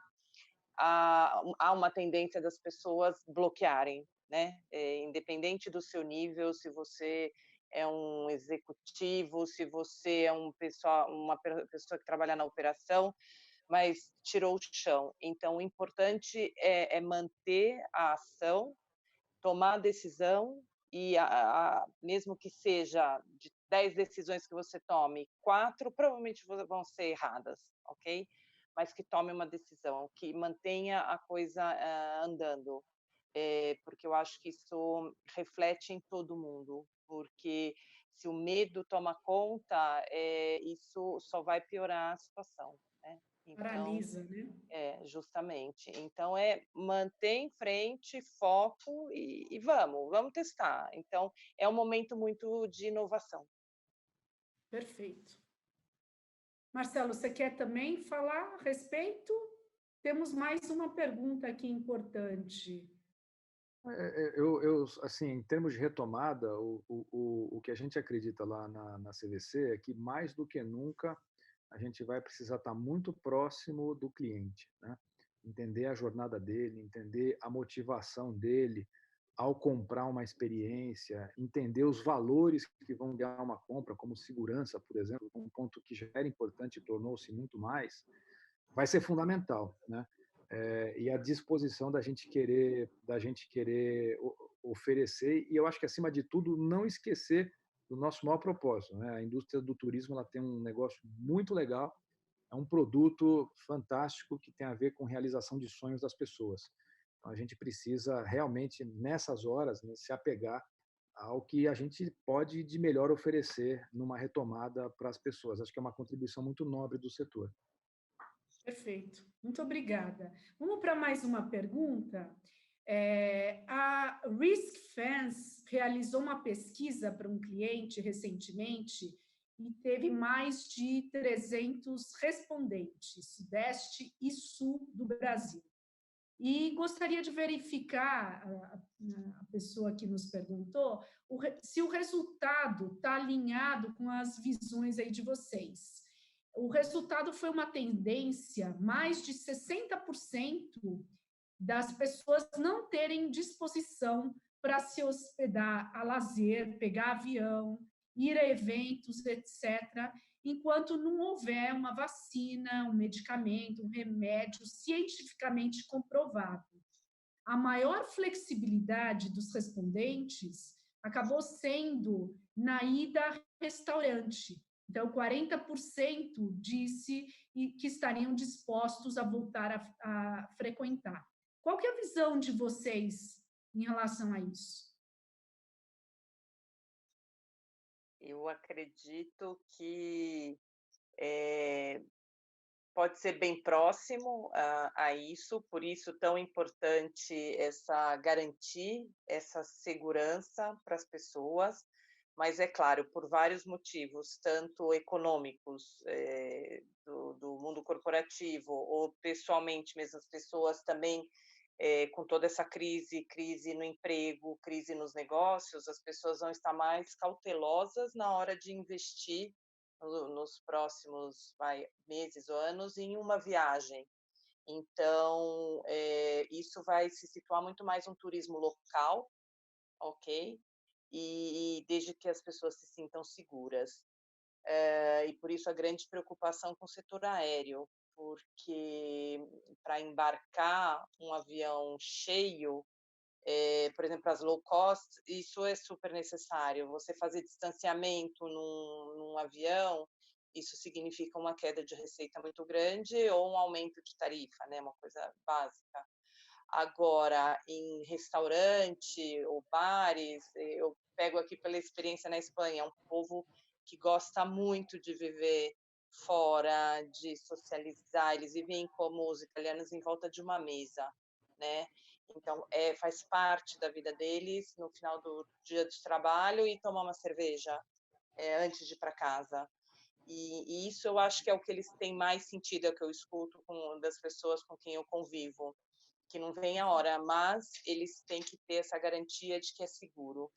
Há uma tendência das pessoas bloquearem, né? Independente do seu nível, se você é um executivo, se você é uma pessoa que trabalha na operação, mas tirou o chão. Então, o importante é manter a ação, tomar a decisão e mesmo que seja de 10 decisões que você tome, 4 provavelmente vão ser erradas, ok? Mas que tome uma decisão, que mantenha a coisa andando, porque eu acho que isso reflete em todo mundo, porque se o medo toma conta, isso só vai piorar a situação, né? Então, Paralisa, né? justamente. Então é manter em frente, foco e vamos testar. Então é um momento muito de inovação. Perfeito. Marcelo, você quer também falar a respeito? Temos mais uma pergunta aqui importante. Assim, em termos de retomada, o que a gente acredita lá na CVC é que, mais do que nunca, a gente vai precisar estar muito próximo do cliente, né? Entender a jornada dele, entender a motivação dele ao comprar uma experiência, entender os valores que vão guiar uma compra, como segurança, por exemplo, um ponto que já era importante e tornou-se muito mais, vai ser fundamental, né? E a disposição da gente querer oferecer, e eu acho que, acima de tudo, não esquecer do nosso maior propósito, né? A indústria do turismo, ela tem um negócio muito legal, é um produto fantástico que tem a ver com realização de sonhos das pessoas. Então a gente precisa realmente, nessas horas, né, se apegar ao que a gente pode de melhor oferecer numa retomada para as pessoas. Acho que é uma contribuição muito nobre do setor. Perfeito, muito obrigada. Vamos para mais uma pergunta. A Risk Fans realizou uma pesquisa para um cliente recentemente e teve mais de 300 respondentes, Sudeste e Sul do Brasil. E gostaria de verificar, a pessoa que nos perguntou, se o resultado está alinhado com as visões aí de vocês. O resultado foi uma tendência, mais de 60% das pessoas não terem disposição para se hospedar a lazer, pegar avião, ir a eventos, etc., enquanto não houver uma vacina, um medicamento, um remédio cientificamente comprovado. A maior flexibilidade dos respondentes acabou sendo na ida a restaurante. Então, 40% disse que estariam dispostos a voltar a frequentar. Qual que é a visão de vocês em relação a isso? Eu acredito que pode ser bem próximo a isso, por isso tão importante garantir essa segurança para as pessoas, mas é claro, por vários motivos, tanto econômicos, do mundo corporativo, ou pessoalmente mesmo, as pessoas também, com toda essa crise no emprego, crise nos negócios, as pessoas vão estar mais cautelosas na hora de investir nos próximos meses ou anos em uma viagem. Então, isso vai se situar muito mais um turismo local, ok? E desde que as pessoas se sintam seguras. E por isso a grande preocupação com o setor aéreo, porque para embarcar um avião cheio, por exemplo, as low cost, isso é super necessário. Você fazer distanciamento num avião, isso significa uma queda de receita muito grande ou um aumento de tarifa, né? Uma coisa básica. Agora, em restaurante ou bares, eu pego aqui pela experiência na Espanha, é um povo que gosta muito de viver fora, de socializar, eles vivem como os italianos em volta de uma mesa, né? Então, faz parte da vida deles, no final do dia de trabalho, e tomar uma cerveja. antes de ir para casa. E isso eu acho que é o que eles têm mais sentido, é o que eu escuto das pessoas com quem eu convivo, que não vem a hora, mas eles têm que ter essa garantia de que é seguro.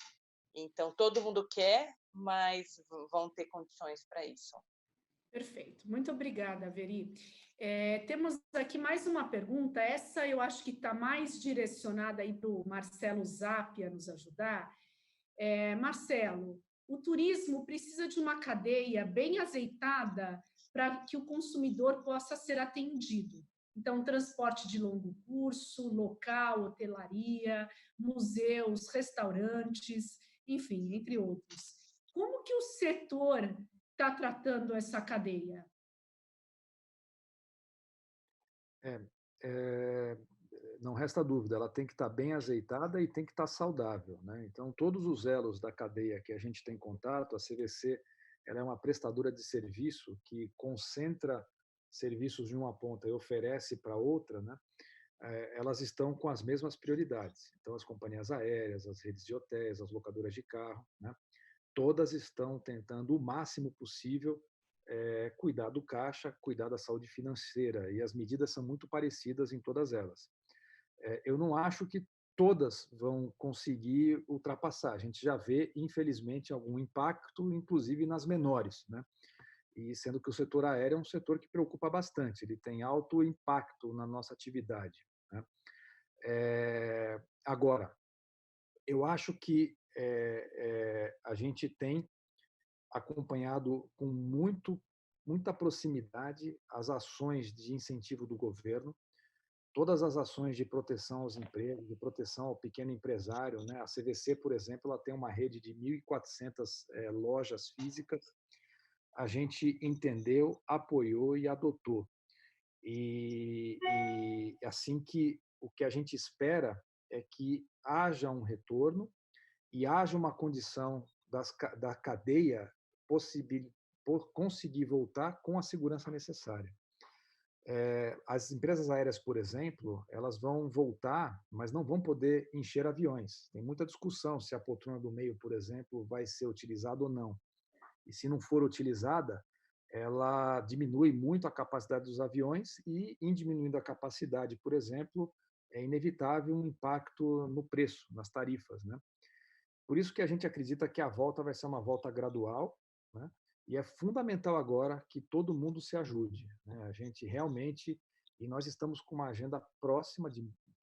Então, todo mundo quer, mas vão ter condições para isso. Perfeito. Muito obrigada, Veri. Temos aqui mais uma pergunta. Essa eu acho que está mais direcionada aí para o Marcelo Zappia nos ajudar. Marcelo, o turismo precisa de uma cadeia bem azeitada para que o consumidor possa ser atendido. Então, transporte de longo curso, local, hotelaria, museus, restaurantes, enfim, entre outros. Como que o setor está tratando essa cadeia? Não resta dúvida, ela tem que estar bem azeitada e tem que estar saudável, né? Então, todos os elos da cadeia que a gente tem contato, a CVC, ela é uma prestadora de serviço que concentra serviços de uma ponta e oferece para outra, né? Elas estão com as mesmas prioridades. Então, as companhias aéreas, as redes de hotéis, as locadoras de carro, né? Todas estão tentando o máximo possível cuidar do caixa, cuidar da saúde financeira, e as medidas são muito parecidas em todas elas. Eu não acho que todas vão conseguir ultrapassar. A gente já vê, infelizmente, algum impacto, inclusive nas menores, né? E sendo que o setor aéreo é um setor que preocupa bastante, ele tem alto impacto na nossa atividade, né? Agora, eu acho que a gente tem acompanhado com muita proximidade as ações de incentivo do governo, todas as ações de proteção aos empregos, de proteção ao pequeno empresário, né? A CVC, por exemplo, ela tem uma rede de 1.400 lojas físicas. A gente entendeu, apoiou e adotou. E assim que o que a gente espera é que haja um retorno e haja uma condição da cadeia conseguir voltar com a segurança necessária. As empresas aéreas, por exemplo, elas vão voltar, mas não vão poder encher aviões. Tem muita discussão se a poltrona do meio, por exemplo, vai ser utilizada ou não. E se não for utilizada, ela diminui muito a capacidade dos aviões e, em diminuindo a capacidade, por exemplo, é inevitável um impacto no preço, nas tarifas, né? Por isso que a gente acredita que a volta vai ser uma volta gradual, né? E é fundamental agora que todo mundo se ajude, né? A gente realmente, e nós estamos com uma agenda próxima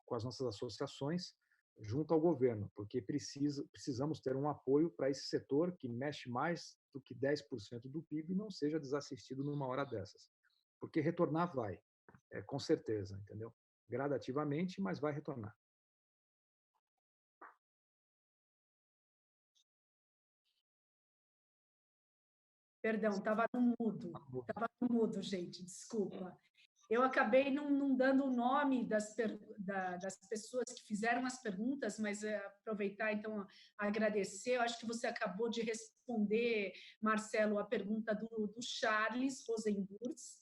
com as nossas associações junto ao governo, porque precisamos ter um apoio para esse setor que mexe mais do que 10% do PIB e não seja desassistido numa hora dessas. Porque retornar vai, com certeza, entendeu? Gradativamente, mas vai retornar. Perdão, estava no mudo, gente, desculpa. Eu acabei não dando o nome das pessoas que fizeram as perguntas, mas aproveitar, então, agradecer. Eu acho que você acabou de responder, Marcelo, a pergunta do Charles Rosenburgs,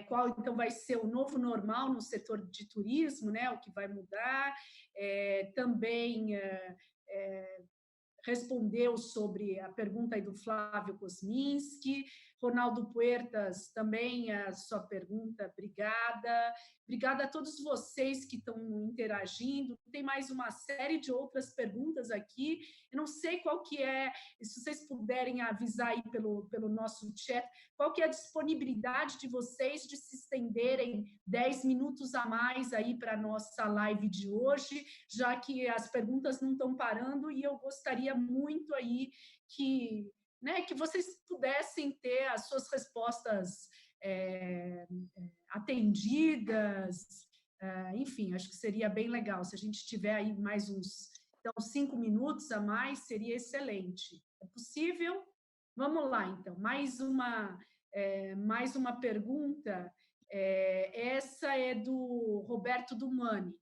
qual, então, vai ser o novo normal no setor de turismo, né, o que vai mudar. Também respondeu sobre a pergunta aí do Flávio Kosminski. Ronaldo Puertas, também a sua pergunta, obrigada. Obrigada a todos vocês que estão interagindo. Tem mais uma série de outras perguntas aqui. Eu não sei qual que é, se vocês puderem avisar aí pelo nosso chat, qual que é a disponibilidade de vocês de se estenderem 10 minutos a mais aí para a nossa live de hoje, já que as perguntas não estão parando e eu gostaria muito aí que vocês pudessem ter as suas respostas atendidas, enfim, acho que seria bem legal. Se a gente tiver aí mais uns 5 minutos a mais, seria excelente. É possível? Vamos lá, então. Mais uma pergunta. Essa é do Roberto Dumani.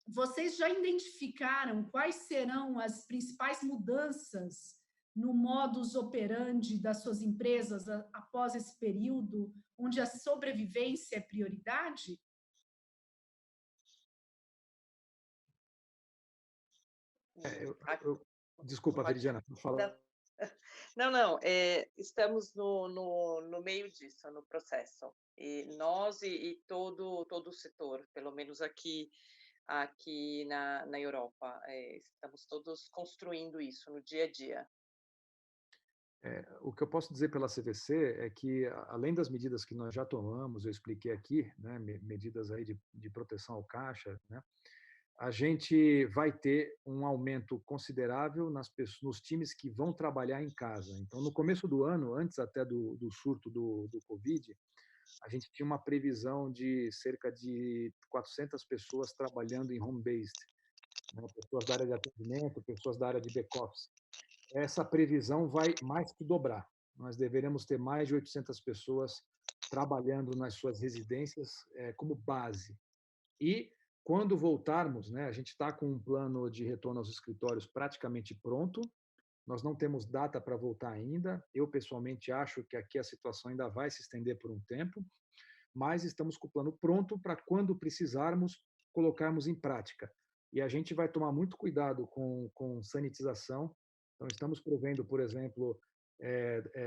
Vocês já identificaram quais serão as principais mudanças no modus operandi das suas empresas após esse período onde a sobrevivência é prioridade? Desculpa, Veridiana, por falar. Não, não, estamos no meio disso, no processo. E nós e todo o setor, pelo menos aqui na Europa, estamos todos construindo isso no dia a dia. O que eu posso dizer pela CVC é que, além das medidas que nós já tomamos, eu expliquei aqui, né, medidas aí de proteção ao caixa, né, a gente vai ter um aumento considerável nos times que vão trabalhar em casa. Então, no começo do ano, antes até do surto do Covid, a gente tinha uma previsão de cerca de 400 pessoas trabalhando em home-based, né? Pessoas da área de atendimento, pessoas da área de back-office. Essa previsão vai mais que dobrar. Nós deveremos ter mais de 800 pessoas trabalhando nas suas residências como base. E, quando voltarmos, né, a gente está com um plano de retorno aos escritórios praticamente pronto. Nós não temos data para voltar ainda. Eu, pessoalmente, acho que aqui a situação ainda vai se estender por um tempo, mas estamos com o plano pronto para, quando precisarmos, colocarmos em prática. E a gente vai tomar muito cuidado com sanitização. Então, estamos prevendo, por exemplo,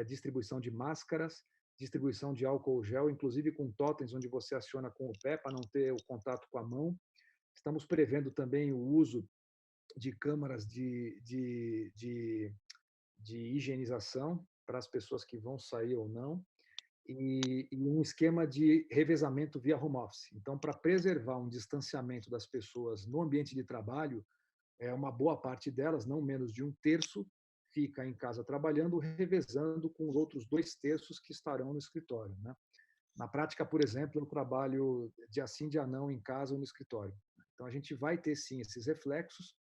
distribuição de máscaras, distribuição de álcool gel, inclusive com totens, onde você aciona com o pé para não ter o contato com a mão. Estamos prevendo também o uso de câmaras de higienização para as pessoas que vão sair ou não, e um esquema de revezamento via home office. Então, para preservar um distanciamento das pessoas no ambiente de trabalho, uma boa parte delas, não menos de um terço, fica em casa trabalhando, revezando com os outros 2/3 que estarão no escritório, né? Na prática, por exemplo, eu trabalho dia sim, dia não, em casa ou no escritório. Então, a gente vai ter, sim, esses reflexos.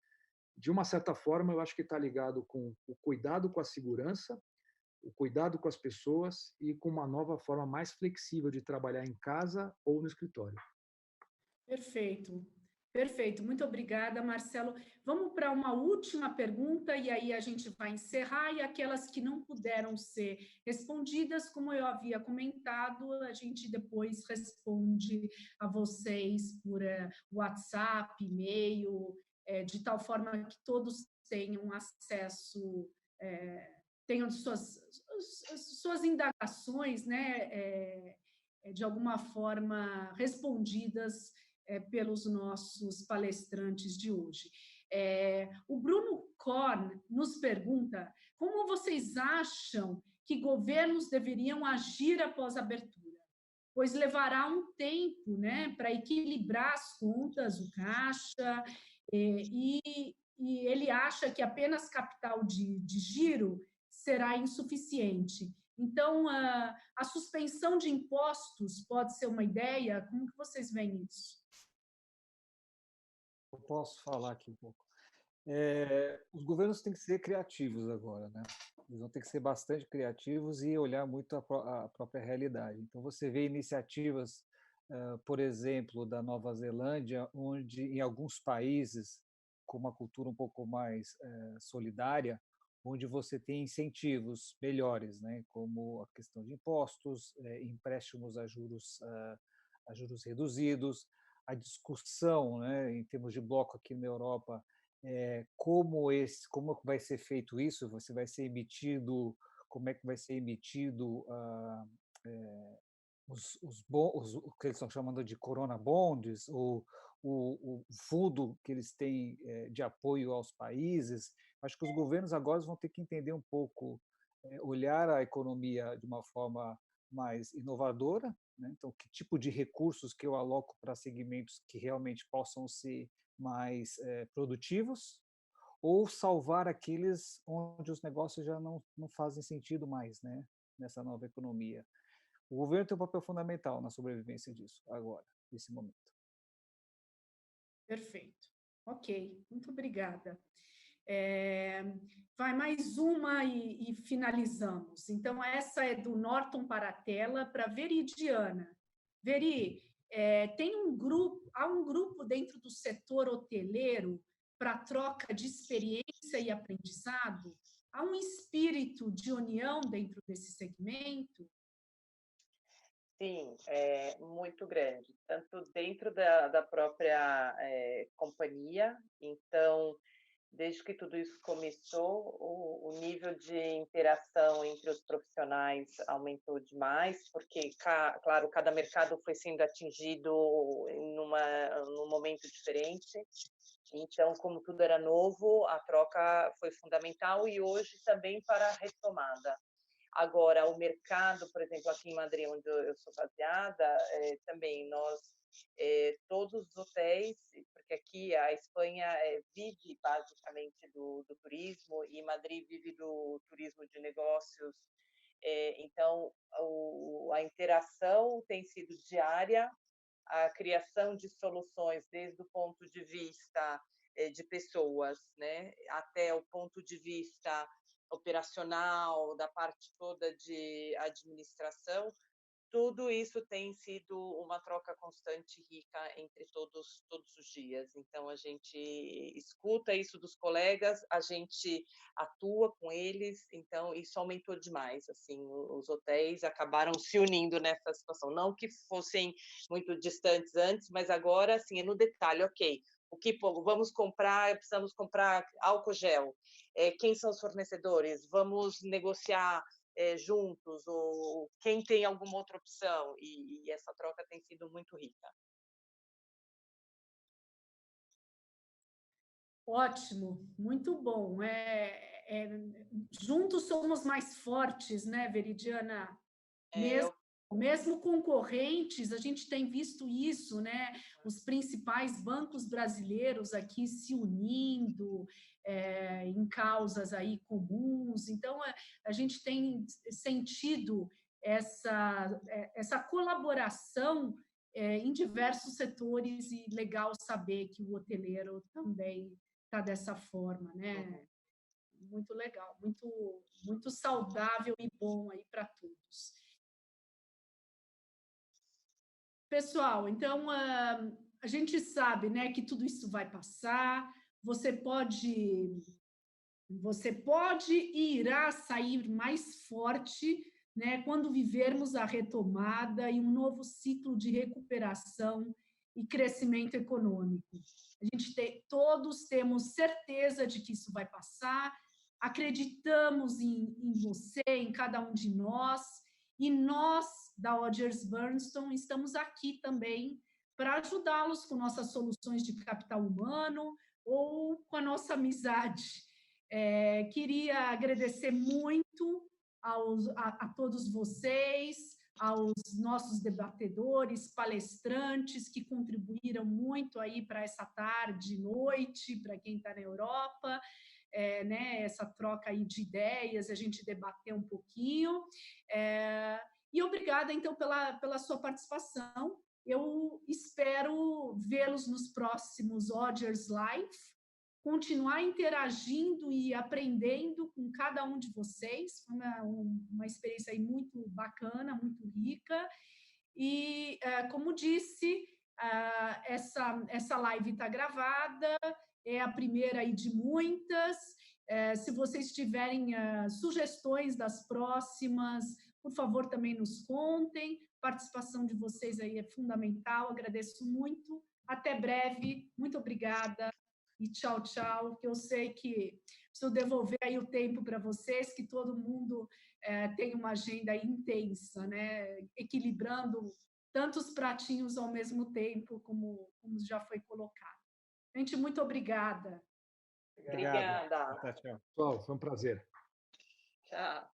De uma certa forma, eu acho que está ligado com o cuidado com a segurança, o cuidado com as pessoas e com uma nova forma mais flexível de trabalhar em casa ou no escritório. Perfeito, perfeito. Muito obrigada, Marcelo. Vamos para uma última pergunta e aí a gente vai encerrar. E aquelas que não puderam ser respondidas, como eu havia comentado, a gente depois responde a vocês por WhatsApp, e-mail, de tal forma que todos tenham acesso, tenham suas indagações, né, de alguma forma respondidas pelos nossos palestrantes de hoje. O Bruno Korn nos pergunta como vocês acham que governos deveriam agir após a abertura, pois levará um tempo, né, para equilibrar as contas, o caixa, e ele acha que apenas capital de giro será insuficiente. Então, a suspensão de impostos pode ser uma ideia? Como que vocês veem isso? Eu posso falar aqui um pouco. Os governos têm que ser criativos agora, né? Eles vão ter que ser bastante criativos e olhar muito a própria realidade. Então, você vê iniciativas, por exemplo, da Nova Zelândia, onde em alguns países com uma cultura um pouco mais solidária, onde você tem incentivos melhores, né? Como a questão de impostos, empréstimos a juros reduzidos, a discussão, né, em termos de bloco aqui na Europa, como vai ser feito isso? Você vai ser emitido, como é que vai ser emitido o que eles estão chamando de Corona Bonds, o fundo que eles têm de apoio aos países. Acho que os governos agora vão ter que entender um pouco, olhar a economia de uma forma mais inovadora, né? Então, que tipo de recursos que eu aloco para segmentos que realmente possam ser mais produtivos, ou salvar aqueles onde os negócios já não fazem sentido mais, né, nessa nova economia. O governo tem um papel fundamental na sobrevivência disso agora, nesse momento. Perfeito. Ok, muito obrigada. Vai mais uma e finalizamos. Então, essa é do Norton para a tela para Veridiana. Veri, há um grupo dentro do setor hoteleiro para troca de experiência e aprendizado? Há um espírito de união dentro desse segmento? Sim, é muito grande, tanto dentro da própria companhia. Então, desde que tudo isso começou, o nível de interação entre os profissionais aumentou demais, porque, claro, cada mercado foi sendo atingido num momento diferente. Então, como tudo era novo, a troca foi fundamental e hoje também para a retomada. Agora, o mercado, por exemplo, aqui em Madrid, onde eu sou baseada, também todos os hotéis, porque aqui a Espanha vive basicamente do turismo e Madrid vive do turismo de negócios. Então, a interação tem sido diária, a criação de soluções desde o ponto de vista de pessoas, né, até o ponto de vista operacional, da parte toda de administração, tudo isso tem sido uma troca constante e rica entre todos os dias. Então, a gente escuta isso dos colegas, a gente atua com eles, então isso aumentou demais. Assim, os hotéis acabaram se unindo nessa situação. Não que fossem muito distantes antes, mas agora, assim, é no detalhe, ok. O que vamos comprar? Precisamos comprar álcool gel. Quem são os fornecedores? Vamos negociar juntos, ou quem tem alguma outra opção, e essa troca tem sido muito rica. Ótimo, muito bom. Juntos somos mais fortes, né, Veridiana? Mesmo concorrentes, a gente tem visto isso, né? Os principais bancos brasileiros aqui se unindo em causas aí comuns. Então, a gente tem sentido essa colaboração em diversos setores, e legal saber que o hoteleiro também está dessa forma, né? Muito legal, muito saudável e bom aí para todos. Pessoal, então, a gente sabe, né, que tudo isso vai passar, você pode e irá sair mais forte, né, quando vivermos a retomada e um novo ciclo de recuperação e crescimento econômico. Todos temos certeza de que isso vai passar, acreditamos em você, em cada um de nós, e nós, da Odgers Berndson, estamos aqui também para ajudá-los com nossas soluções de capital humano ou com a nossa amizade. Queria agradecer muito a todos vocês, aos nossos debatedores, palestrantes que contribuíram muito aí para essa tarde, noite, para quem está na Europa, né, essa troca aí de ideias, a gente debater um pouquinho. E obrigada, então, pela sua participação. Eu espero vê-los nos próximos Odgers Live, continuar interagindo e aprendendo com cada um de vocês. Foi uma experiência aí muito bacana, muito rica. E, como disse, essa live está gravada, é a primeira aí de muitas. Se vocês tiverem sugestões das próximas, por favor, também nos contem. A participação de vocês aí é fundamental, agradeço muito. Até breve, muito obrigada e tchau, tchau, que eu sei que preciso devolver aí o tempo para vocês, que todo mundo tem uma agenda intensa, né? Equilibrando tantos pratinhos ao mesmo tempo, como já foi colocado. Gente, muito obrigada. Obrigada. Tchau, foi um prazer. Tchau.